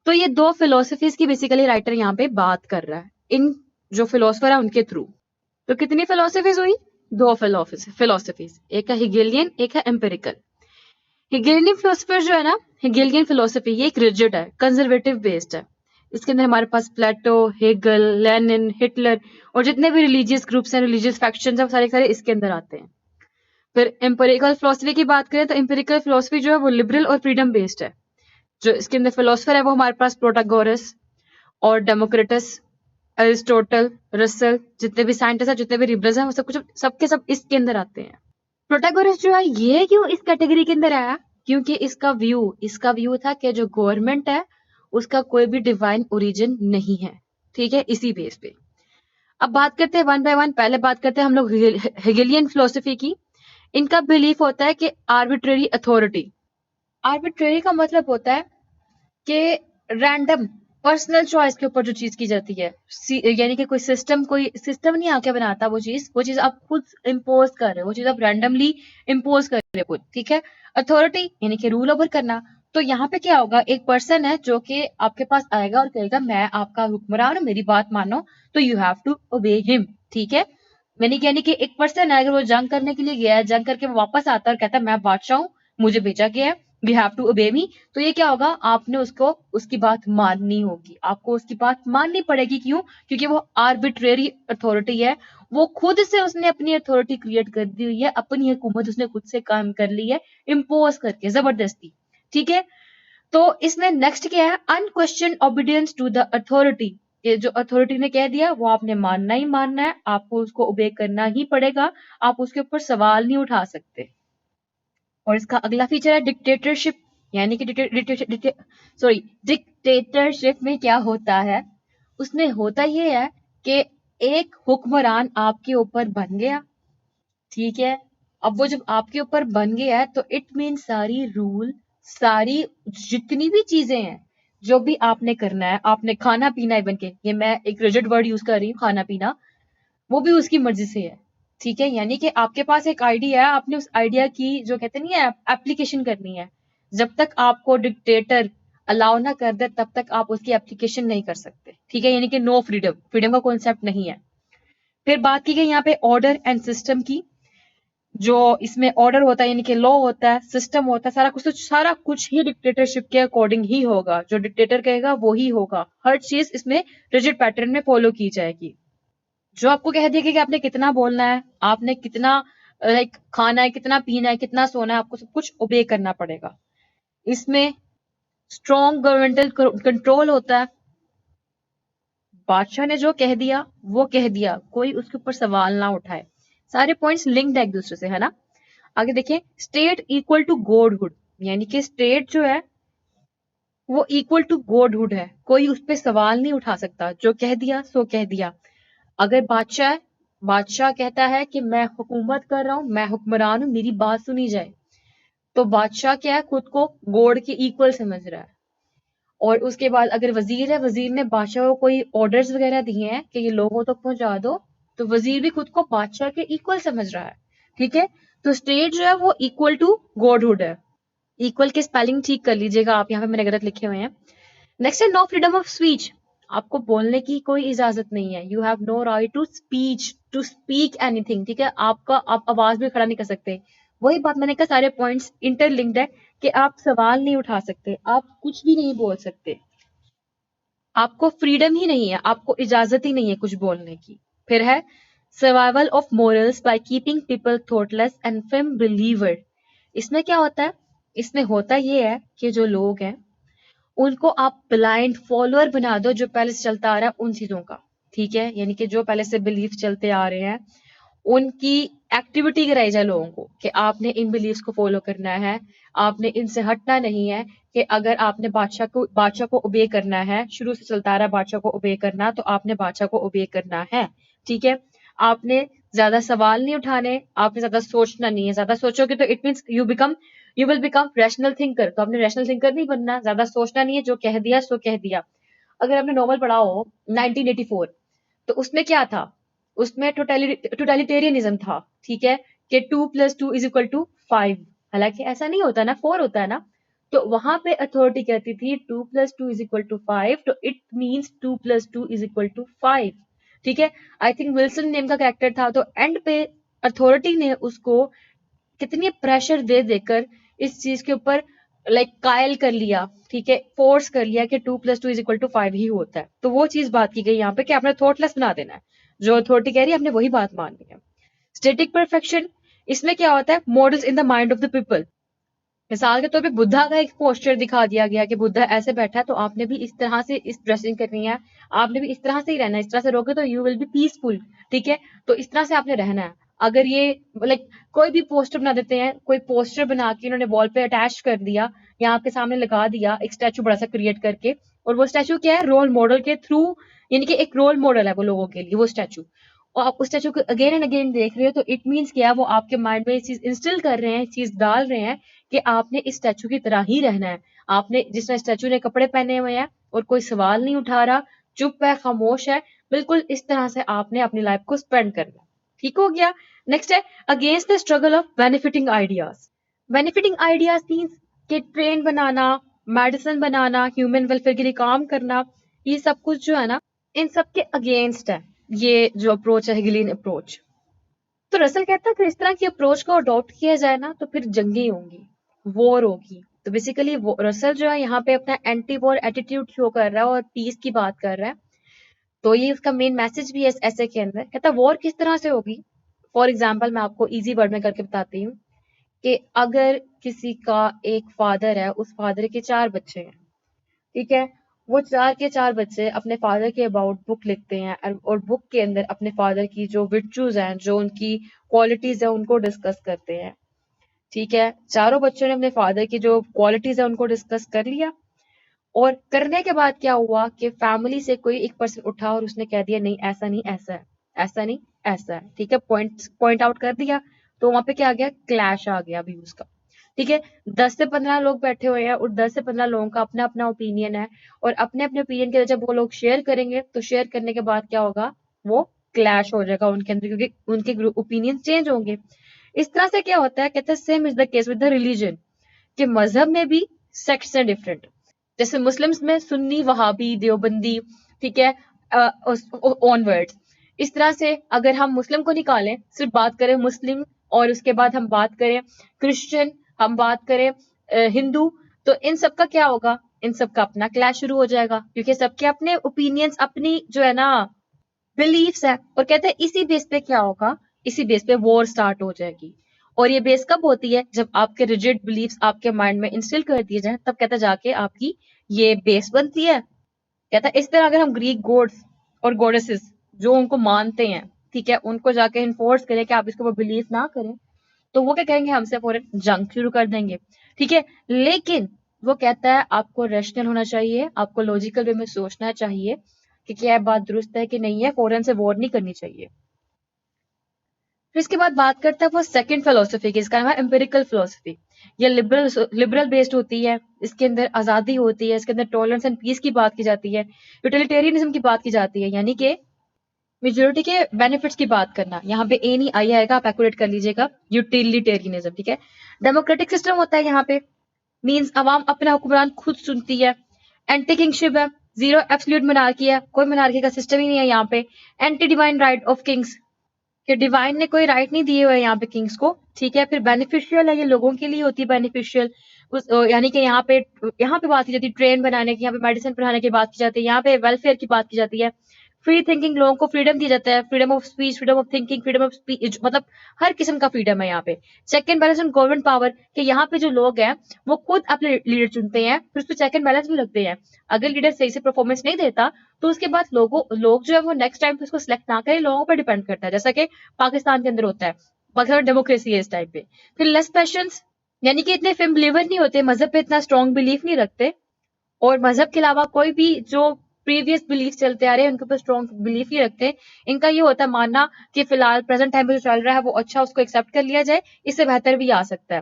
तो ये दो फिलोसफीज की बेसिकली राइटर यहाँ पे बात कर रहा है, इन जो फिलोसफर है उनके थ्रू। तो कितनी फिलोसफीज हुई? दो फिलोसफीज, एक है हेगेलियन, एक है एम्पिरिकल। हेगेलियन फिलोसफर जो है ना, हेगेलियन फिलोसफी ये एक रिजिड है, कंजर्वेटिव बेस्ड है। इसके अंदर हमारे पास प्लेटो, हेगल, लेनिन, हिटलर और जितने भी रिलीजियस ग्रुप्स हैं, रिलीजियस फैक्शंस हैं, सारे सारे इसके अंदर आते हैं। फिर एम्पिरिकल फिलोसफी की बात करें तो एम्पिरिकल फिलोसफी जो है वो लिबरल और फ्रीडम बेस्ड है। जो इसके अंदर फिलोसफर है वो हमारे पास प्रोटैगोरस और डेमोक्रिटस, अरिस्टोटल, रसल, जितने भी साइंटिस्ट हैं, जितने भी रिबरल्स हैं, वो सब कुछ सबके सब इसके अंदर आते हैं। प्रोटैगोरस जो है ये क्यों इस कैटेगरी के अंदर आया? क्योंकि इसका व्यू था कि जो गवर्नमेंट है उसका कोई भी डिवाइन ओरिजिन नहीं है, ठीक है, इसी बेस पे। अब बात करते हैं वन बाय वन। पहले बात करते हैं हम लोग हेगेलियन फिलोसफी की। इनका बिलीफ होता है कि आर्बिट्रेरी अथॉरिटी। आर्बिट्रेरी का मतलब होता है कि रैंडम पर्सनल चॉइस के ऊपर जो चीज की जाती है, यानी कि कोई सिस्टम नहीं आके बनाता, वो चीज आप खुद इम्पोज कर रहे हो, वो चीज आप रैंडमली इम्पोज कर रहे हो खुद, ठीक है। अथॉरिटी यानी कि रूल ओवर करना। तो यहाँ पे क्या होगा, एक पर्सन है जो कि आपके पास आएगा और कहेगा मैं आपका हुक्मरान हूँ, मेरी बात मानो, तो you have to obey him, ठीक है। यानी कि एक पर्सन है, अगर वो जंग करने के लिए गया है, जंग करके वो वापस आता है और कहता है मैं बादशाह हूँ, मुझे भेजा गया है, वी हैव टू ओबे मी, तो ये क्या होगा, आपने उसको उसकी बात माननी होगी, आपको उसकी बात माननी पड़ेगी। क्यों? क्योंकि वो आर्बिट्रेरी अथॉरिटी है, वो खुद से उसने अपनी अथॉरिटी क्रिएट कर दी हुई है, अपनी हुकूमत उसने खुद से काम कर ली है, इम्पोज करके जबरदस्ती, ठीक है। तो इसमें नेक्स्ट क्या है, unquestioned obedience to the authority. ये जो अथॉरिटी ने कह दिया वो आपने मानना ही मानना है, आपको उसको ओबे करना ही पड़ेगा, आप उसके ऊपर सवाल नहीं उठा सकते। और इसका अगला फीचर है डिक्टेटरशिप, यानी कि डिक्टेटरशिप में क्या होता है, उसमें होता ये है कि एक हुक्मरान आपके ऊपर बन गया, ठीक है। अब वो जब आपके ऊपर बन गया है तो इट मीन सारी रूल, सारी जितनी भी चीजें हैं, जो भी आपने करना है, आपने खाना पीना, इवन के ये मैं एक रिजिड वर्ड यूज कर रही हूँ, खाना पीना, वो भी उसकी मर्जी से है, ठीक है। यानी कि आपके पास एक आइडिया है, आपने उस आइडिया की जो कहते नहीं है एप्लीकेशन करनी है, जब तक आपको डिक्टेटर अलाउ ना कर दे तब तक आप उसकी एप्लीकेशन नहीं कर सकते, ठीक है। यानी कि नो फ्रीडम का कॉन्सेप्ट नहीं है। फिर बात की गई यहाँ पे ऑर्डर एंड सिस्टम की। जो इसमें ऑर्डर होता है यानी कि लॉ होता है, सिस्टम होता है, सारा कुछ ही डिक्टेटरशिप के अकॉर्डिंग ही होगा, जो डिक्टेटर कहेगा वो ही होगा, हर चीज इसमें रिजिड पैटर्न में फॉलो की जाएगी। जो आपको कह दिया कि आपने कितना बोलना है, आपने कितना लाइक खाना है, कितना पीना है, कितना सोना है, आपको सब कुछ ओबे करना पड़ेगा। इसमें स्ट्रॉन्ग गवर्नमेंटल कंट्रोल होता है, बादशाह ने जो कह दिया वो कह दिया, कोई उसके ऊपर सवाल ना उठाए। सारे पॉइंट्स लिंक्ड है एक दूसरे से, है ना। आगे देखें, स्टेट इक्वल टू गॉडहुड, यानी कि स्टेट जो है वो इक्वल टू गॉडहुड है, कोई उस पर सवाल नहीं उठा सकता, जो कह दिया सो कह दिया। अगर बादशाह बादशाह कहता है कि मैं हुकूमत कर रहा हूं, मैं हुक्मरान हूं, मेरी बात सुनी जाए, तो बादशाह क्या है, खुद को गॉड के इक्वल समझ रहा है। और उसके बाद अगर वजीर है, वजीर ने बादशाह को कोई ऑर्डर्स वगैरह दिए हैं कि ये लोगों तक पहुंचा दो, तो वजीर भी खुद को बादशाह के इक्वल समझ रहा है। ठीक है, तो स्टेट जो है वो इक्वल टू गॉडहुड है। इक्वल के स्पेलिंग ठीक कर लीजिएगा आप, यहाँ पे मैंने गलत लिखे हुए हैं। नेक्स्ट है नो फ्रीडम ऑफ स्पीच, आपको बोलने की कोई इजाजत नहीं है। You have no right to speak anything. ठीक है, आप आवाज भी खड़ा नहीं कर सकते। वही बात मैंने कहा, सारे पॉइंट्स इंटरलिंक्ड है कि आप सवाल नहीं उठा सकते, आप कुछ भी नहीं बोल सकते, आपको फ्रीडम ही नहीं है, आपको इजाजत ही नहीं है कुछ बोलने की। फिर है survival of morals by keeping people thoughtless and firm believer. इसमें क्या होता है, इसमें होता ये है कि जो लोग हैं उनको आप ब्लाइंड फॉलोअर बना दो, जो पहले से चलता आ रहा है उन चीजों का। ठीक है, यानी कि जो पहले से बिलीफ चलते आ रहे हैं उनकी एक्टिविटी कराई जाए लोगों को कि आपने इन बिलीव्स को फॉलो करना है, आपने इनसे हटना नहीं है। कि अगर आपने बादशाह को ओबे करना है, शुरू से चलता आ रहा है बादशाह को ओबे करना, तो आपने बादशाह को ओबे करना है। ठीक है, आपने ज्यादा सवाल नहीं उठाने, आपने ज्यादा सोचना नहीं है। ज्यादा सोचोगे तो it means you will become rational thinker, तो आपने रैशनल थिंकर नहीं बनना, ज्यादा सोचना नहीं है, जो कह दिया सो कह दिया। अगर आपने नॉवल पढ़ा हो 1984, तो उसमें क्या था, उसमें टोटलिटेरियनिज्म था। ठीक है, कि 2+2=5, हालांकि ऐसा नहीं होता ना, 4 होता है ना। तो वहां पे अथॉरिटी कहती थी 2+2=5, तो इट मीन्स 2+2=5। ठीक है, आई थिंक विल्सन नेम का कैरेक्टर था, तो एंड पे अथॉरिटी ने उसको कितनी प्रेशर दे देकर इस चीज के ऊपर कायल कर लिया। ठीक है, फोर्स कर लिया कि 2+2=5 ही होता है। तो वो चीज बात की गई यहाँ पे कि आपने थॉटलेस बना देना है, जो अथॉरिटी कह रही है आपने वही बात माननी है। स्टेटिक परफेक्शन, इसमें क्या होता है, models in the mind of the people. मिसाल के तौर पे बुद्धा का एक पोस्टर दिखा दिया गया कि बुद्धा ऐसे बैठा है, तो आपने भी इस तरह से इस ड्रेसिंग करनी है, आपने भी इस तरह से ही रहना है, इस तरह से रहोगे तो यू विल बी पीसफुल। ठीक है, तो इस तरह से आपने रहना है। अगर ये कोई भी पोस्टर बना देते हैं, कोई पोस्टर बना के इन्होंने वॉल पे अटैच कर दिया या आपके सामने लगा दिया, एक स्टैचू बड़ा सा क्रिएट करके, और वो स्टैचू क्या है, रोल मॉडल के थ्रू, यानी कि एक रोल मॉडल है वो लोगों के लिए वो स्टैचू, और आप उस स्टैचू को अगेन एंड अगेन देख रहे हो, तो इट मीन्स क्या है, वो आपके माइंड में ये चीज इंस्टिल कर रहे हैं, चीज डाल रहे हैं कि आपने इस स्टैचू की तरह ही रहना है। आपने, जिसने स्टैचू ने कपड़े पहने हुए हैं और कोई सवाल नहीं उठा रहा, चुप है, खामोश है, बिल्कुल इस तरह से आपने अपनी लाइफ को स्पेंड करना। ठीक हो गया। नेक्स्ट है against the struggle of benefiting ideas. Benefiting ideas means कि ट्रेन बनाना, मेडिसिन बनाना, ह्यूमन वेलफेयर के लिए काम करना, ये सब कुछ जो है ना, इन सब के अगेंस्ट है ये जो अप्रोच है, हेगेलियन अप्रोच। तो रसल कहता है कि इस तरह की अप्रोच को अडॉप्ट किया जाए ना, तो फिर जंगी होंगी, वॉर होगी। तो बेसिकली रसल जो है यहाँ पे अपना एंटी वॉर एटीट्यूड शो कर रहा है और पीस की बात कर रहा है। तो ये उसका मेन मैसेज भी है इस ऐसे के अंदर। कहता है वॉर किस तरह से होगी। फॉर एग्जाम्पल मैं आपको इजी वर्ड में करके बताती हूँ कि अगर किसी का एक फादर है, उस फादर के 4 बच्चे हैं। ठीक है, वो 4 के 4 बच्चे अपने फादर के अबाउट बुक लिखते हैं, और बुक के अंदर अपने फादर की जो विर्चूज हैं, जो उनकी क्वालिटीज है, उनको डिस्कस करते हैं। ठीक है, चारों बच्चों ने अपने फादर की जो क्वालिटीज है उनको डिस्कस कर लिया, और करने के बाद क्या हुआ कि फैमिली से कोई एक पर्सन उठा और उसने कह दिया नहीं ऐसा नहीं ऐसा है, ऐसा नहीं ऐसा है। ठीक है, पॉइंट आउट कर दिया, तो वहां पे क्या आ गया, क्लैश आ गया व्यूज का। ठीक है, 10 से 15 लोग बैठे हुए हैं और 10 से 15 लोगों का अपना अपना ओपिनियन है, और अपने अपने ओपिनियन के जब वो लोग शेयर करेंगे, तो शेयर करने के बाद क्या होगा, वो क्लैश हो जाएगा उनके अंदर, क्योंकि उनके ओपिनियन चेंज होंगे। इस तरह से क्या होता है, कहते हैं same is the case with the religion, कि मजहब में भी सेक्ट्स हैं डिफरेंट। जैसे मुस्लिम्स में सुन्नी, वहाबी, देवबंदी, ठीक है, ऑनवर्ड्स। इस तरह से अगर हम मुस्लिम को निकालें, सिर्फ बात करें मुस्लिम, और उसके बाद हम बात करें क्रिश्चियन, हम बात करें हिंदू, तो इन सब का क्या होगा, इन सब का अपना क्लैश शुरू हो जाएगा, क्योंकि सबके अपने ओपिनियंस, अपनी जो है ना बिलीफ्स है। और कहते हैं इसी बेस पे क्या होगा, इसी बेस पे वॉर स्टार्ट हो जाएगी। और ये बेस कब होती है, जब आपके रिजिड बिलीफ्स आपके माइंड में इंस्टिल कर दिए जाए, तब कहता जाके आपकी ये बेस बनती है। कहता है इस तरह अगर हम ग्रीक गॉड्स और गॉडेसेस जो उनको मानते हैं, ठीक है, उनको जाके इन्फोर्स करें कि आप इसके ऊपर बिलीव ना करें, तो वो क्या कहेंगे, हमसे फौरन जंग शुरू कर देंगे, ठीक है। लेकिन वो कहता है आपको रैशनल होना चाहिए, आपको लॉजिकल वे में सोचना चाहिए कि क्या बात दुरुस्त है कि नहीं है, फौरन से वॉर नहीं करनी चाहिए। फिर इसके बाद बात करता है वो सेकंड फिलोसफी की, इसका नाम है एम्पिरिकल फिलोसफी। ये लिबरल बेस्ड होती है, इसके अंदर आजादी होती है, इसके अंदर टॉलरेंस एंड पीस की बात की जाती है, यूटिलिटेरियनिज्म की बात की जाती है, यानी कि मेजोरिटी के बेनिफिट्स की बात करना। यहाँ पे ए नहीं आई आएगा, आप एक्यूरेट कर लीजिएगा, यूटिलिटेरियनिज्म, ठीक है। डेमोक्रेटिक सिस्टम होता है यहाँ पे, मींस अवाम अपना हुक्मरान खुद चुनती है। एंटी किंगशिप है, जीरो एब्सोल्यूट मोनार्की है, कोई मोनार्की का सिस्टम ही नहीं है यहाँ पे। Anti divine right of Kings, कि डिवाइन ने कोई राइट नहीं दिए हुए यहाँ पे किंग्स को, ठीक है। फिर बेनिफिशियल है, ये लोगों के लिए होती है बेनिफिशियल, यानी कि यहाँ पे बात की जाती है ट्रेन बनाने की, यहाँ पे मेडिसिन बनाने की बात की जाती है, यहाँ पे वेलफेयर की बात की जाती है। फ्री थिंकिंग, लोगों को फ्रीडम दिया जाता है, freedom of speech, freedom of thinking, freedom of speech, मतलब हर किस्म का फ्रीडम है यहाँ पे। Check and balance on government power, कि यहाँ पे जो लोग हैं वो खुद अपने लीडर चुनते हैं, फिर उस पर चेक एंड बैलेंस भी रखते हैं। अगर लीडर सही से परफॉर्मेंस नहीं देता तो उसके बाद लोग जो है वो नेक्स्ट टाइम पे उसको सिलेक्ट ना करें, लोगों पर डिपेंड करता है, जैसा कि पाकिस्तान के अंदर होता है। पाकिस्तान डेमोक्रेसी है इस टाइम पे। फिर लेस पैशंस, यानी कि इतने फिल्म बिलीवर नहीं होते, मजहब पे इतना स्ट्रॉन्ग बिलीफ नहीं रखते, और मजहब के अलावा कोई भी जो प्रीवियस बिलीफ चलते आ रहे हैं उनके ऊपर स्ट्रॉन्ग बिलीफ नहीं रखते। इनका ये होता है मानना कि फिलहाल प्रेजेंट टाइम पे जो चल रहा है वो अच्छा, उसको एक्सेप्ट कर लिया जाए, इससे बेहतर भी आ सकता है।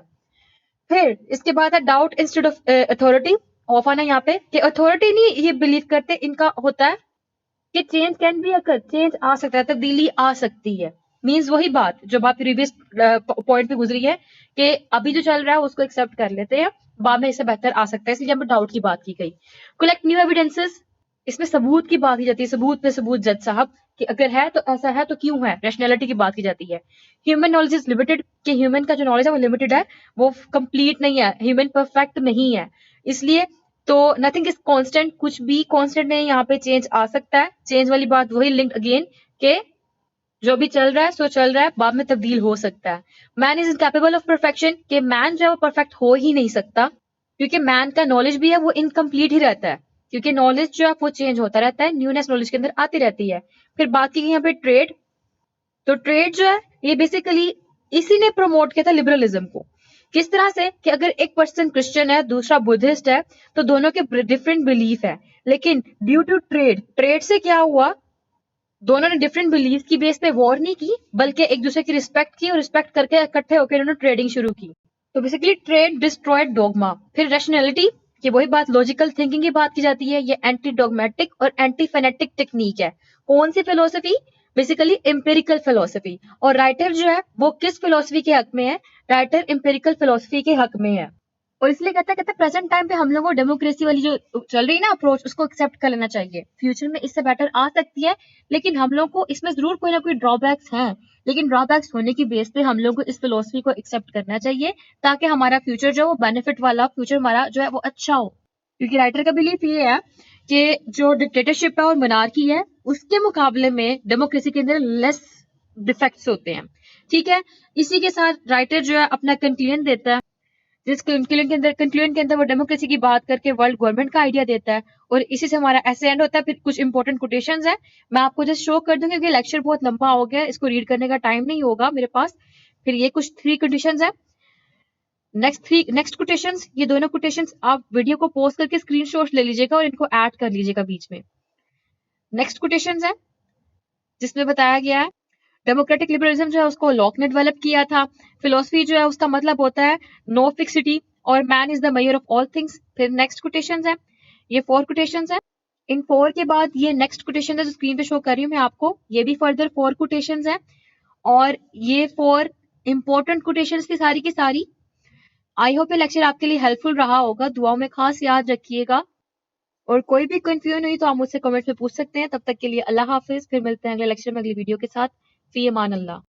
फिर इसके बाद है doubt instead of authority. Often है यहाँ पे कि अथॉरिटी नहीं ये बिलीव करते, इनका होता है कि change can be occur, change आ सकता है, तब्दीली आ सकती है। मींस वही बात जो बात प्रीवियस पॉइंट पे गुजरी है कि अभी जो चल रहा है उसको एक्सेप्ट कर लेते हैं, बाद में इससे बेहतर आ सकता है, इसलिए यहाँ पे डाउट की बात की गई। कलेक्ट न्यू एविडेंसेस, इसमें सबूत की बात की जाती है, सबूत पे सबूत जज साहब, कि अगर है तो ऐसा है तो क्यों है, रैशनैलिटी की बात की जाती है। ह्यूमन नॉलेज इज लिमिटेड, कि ह्यूमन का जो नॉलेज है वो लिमिटेड है, वो कंप्लीट नहीं है, ह्यूमन परफेक्ट नहीं है, इसलिए तो नथिंग इज कांस्टेंट, कुछ भी कांस्टेंट नहीं, यहाँ पे चेंज आ सकता है। चेंज वाली बात वही लिंक्ड अगेन के जो भी चल रहा है सो चल रहा है, बाद में तब्दील हो सकता है। Man is incapable of perfection, कि मैन जो है वो परफेक्ट हो ही नहीं सकता, क्योंकि मैन का नॉलेज भी है वो इनकम्प्लीट ही रहता है, क्योंकि नॉलेज जो है वो चेंज होता रहता है, न्यूनेस नॉलेज के अंदर आती रहती है। फिर बात की गई यहाँ पे ट्रेड, तो ट्रेड जो है ये बेसिकली इसी ने प्रमोट किया था लिबरलिज्म को। किस तरह से कि अगर एक पर्सन क्रिश्चियन है दूसरा बुद्धिस्ट है तो दोनों के डिफरेंट बिलीफ है, लेकिन ड्यू टू ट्रेड से क्या हुआ, दोनों ने डिफरेंट बिलीफ की बेस पे वॉर नहीं की, बल्कि एक दूसरे की रिस्पेक्ट की, और रिस्पेक्ट करके इकट्ठे होकर इन्होंने ट्रेडिंग शुरू की। तो बेसिकली ट्रेड डिस्ट्रॉयड डोगमा। फिर रैशनैलिटी, कि वही बात लॉजिकल थिंकिंग की बात की जाती है, ये एंटी डोगमेटिक और एंटी फेनेटिक टेक्निक है। कौन सी फिलोसफी, बेसिकली एम्पेरिकल फिलोसफी। और राइटर जो है वो किस फिलोसफी के हक में है, राइटर एम्पेरिकल फिलोसफी के हक में है। और इसलिए कहते प्रेजेंट टाइम पे हम लोगों को डेमोक्रेसी वाली जो चल रही है ना अप्रोच, उसको एक्सेप्ट कर लेना चाहिए। फ्यूचर में इससे बेटर आ सकती है, लेकिन हम लोग को इसमें जरूर कोई ना कोई ड्रॉबैक्स हैं, लेकिन ड्रॉबैक्स होने की बेस पे हम लोग को इस फिलोसफी को एक्सेप्ट करना चाहिए, ताकि हमारा फ्यूचर जो है वो बेनिफिट वाला फ्यूचर हमारा जो है वो अच्छा हो। क्योंकि राइटर का बिलीफ ये है कि जो डिक्टेटरशिप है और मोनार्की है उसके मुकाबले में डेमोक्रेसी के अंदर लेस डिफेक्ट्स होते हैं, ठीक है। इसी के साथ राइटर जो है अपना कंक्लूजन देता है, जिस कंक्लूजन के अंदर वो डेमोक्रेसी की बात करके वर्ल्ड गवर्नमेंट का आइडिया देता है, और इसी से हमारा ऐसे एंड होता है। फिर कुछ इंपॉर्टेंट कोटेशंस है, मैं आपको जस्ट शो कर दूंगी क्योंकि लेक्चर बहुत लंबा हो गया, इसको रीड करने का टाइम नहीं होगा मेरे पास। फिर ये कुछ 3 कंडीशंस है, नेक्स्ट कोटेशंस, ये दोनों कोटेशंस आप वीडियो को पॉज करके स्क्रीनशॉट ले लीजिएगा और इनको ऐड कर लीजिएगा बीच में। नेक्स्ट कोटेशंस है जिसमें बताया गया है डेमोक्रेटिक लिबरलिज्म जो है उसको लॉक ने डेवलप किया था। फिलोसफी जो है उसका मतलब होता है नो फिक्सिटी और man is the measure of all things. फिर नेक्स्ट कोटेशंस है, ये 4 कोटेशंस है। इन 4 के बाद ये नेक्स्ट कोटेशन है जो स्क्रीन पे शो कर रही हूँ मैं आपको, ये भी फर्दर 4 कोटेशंस है, और ये 4 इंपॉर्टेंट कोटेशंस की सारी। आई होप ये लेक्चर आपके लिए हेल्पफुल रहा होगा, दुआओं में खास याद रखिएगा, और कोई भी कंफ्यूजन हुई तो आप मुझसे कमेंट में पूछ सकते हैं। तब तक के लिए अल्लाह हाफिज, फिर मिलते हैं अगले लेक्चर में अगली वीडियो के साथ। फी अमान अल्लाह।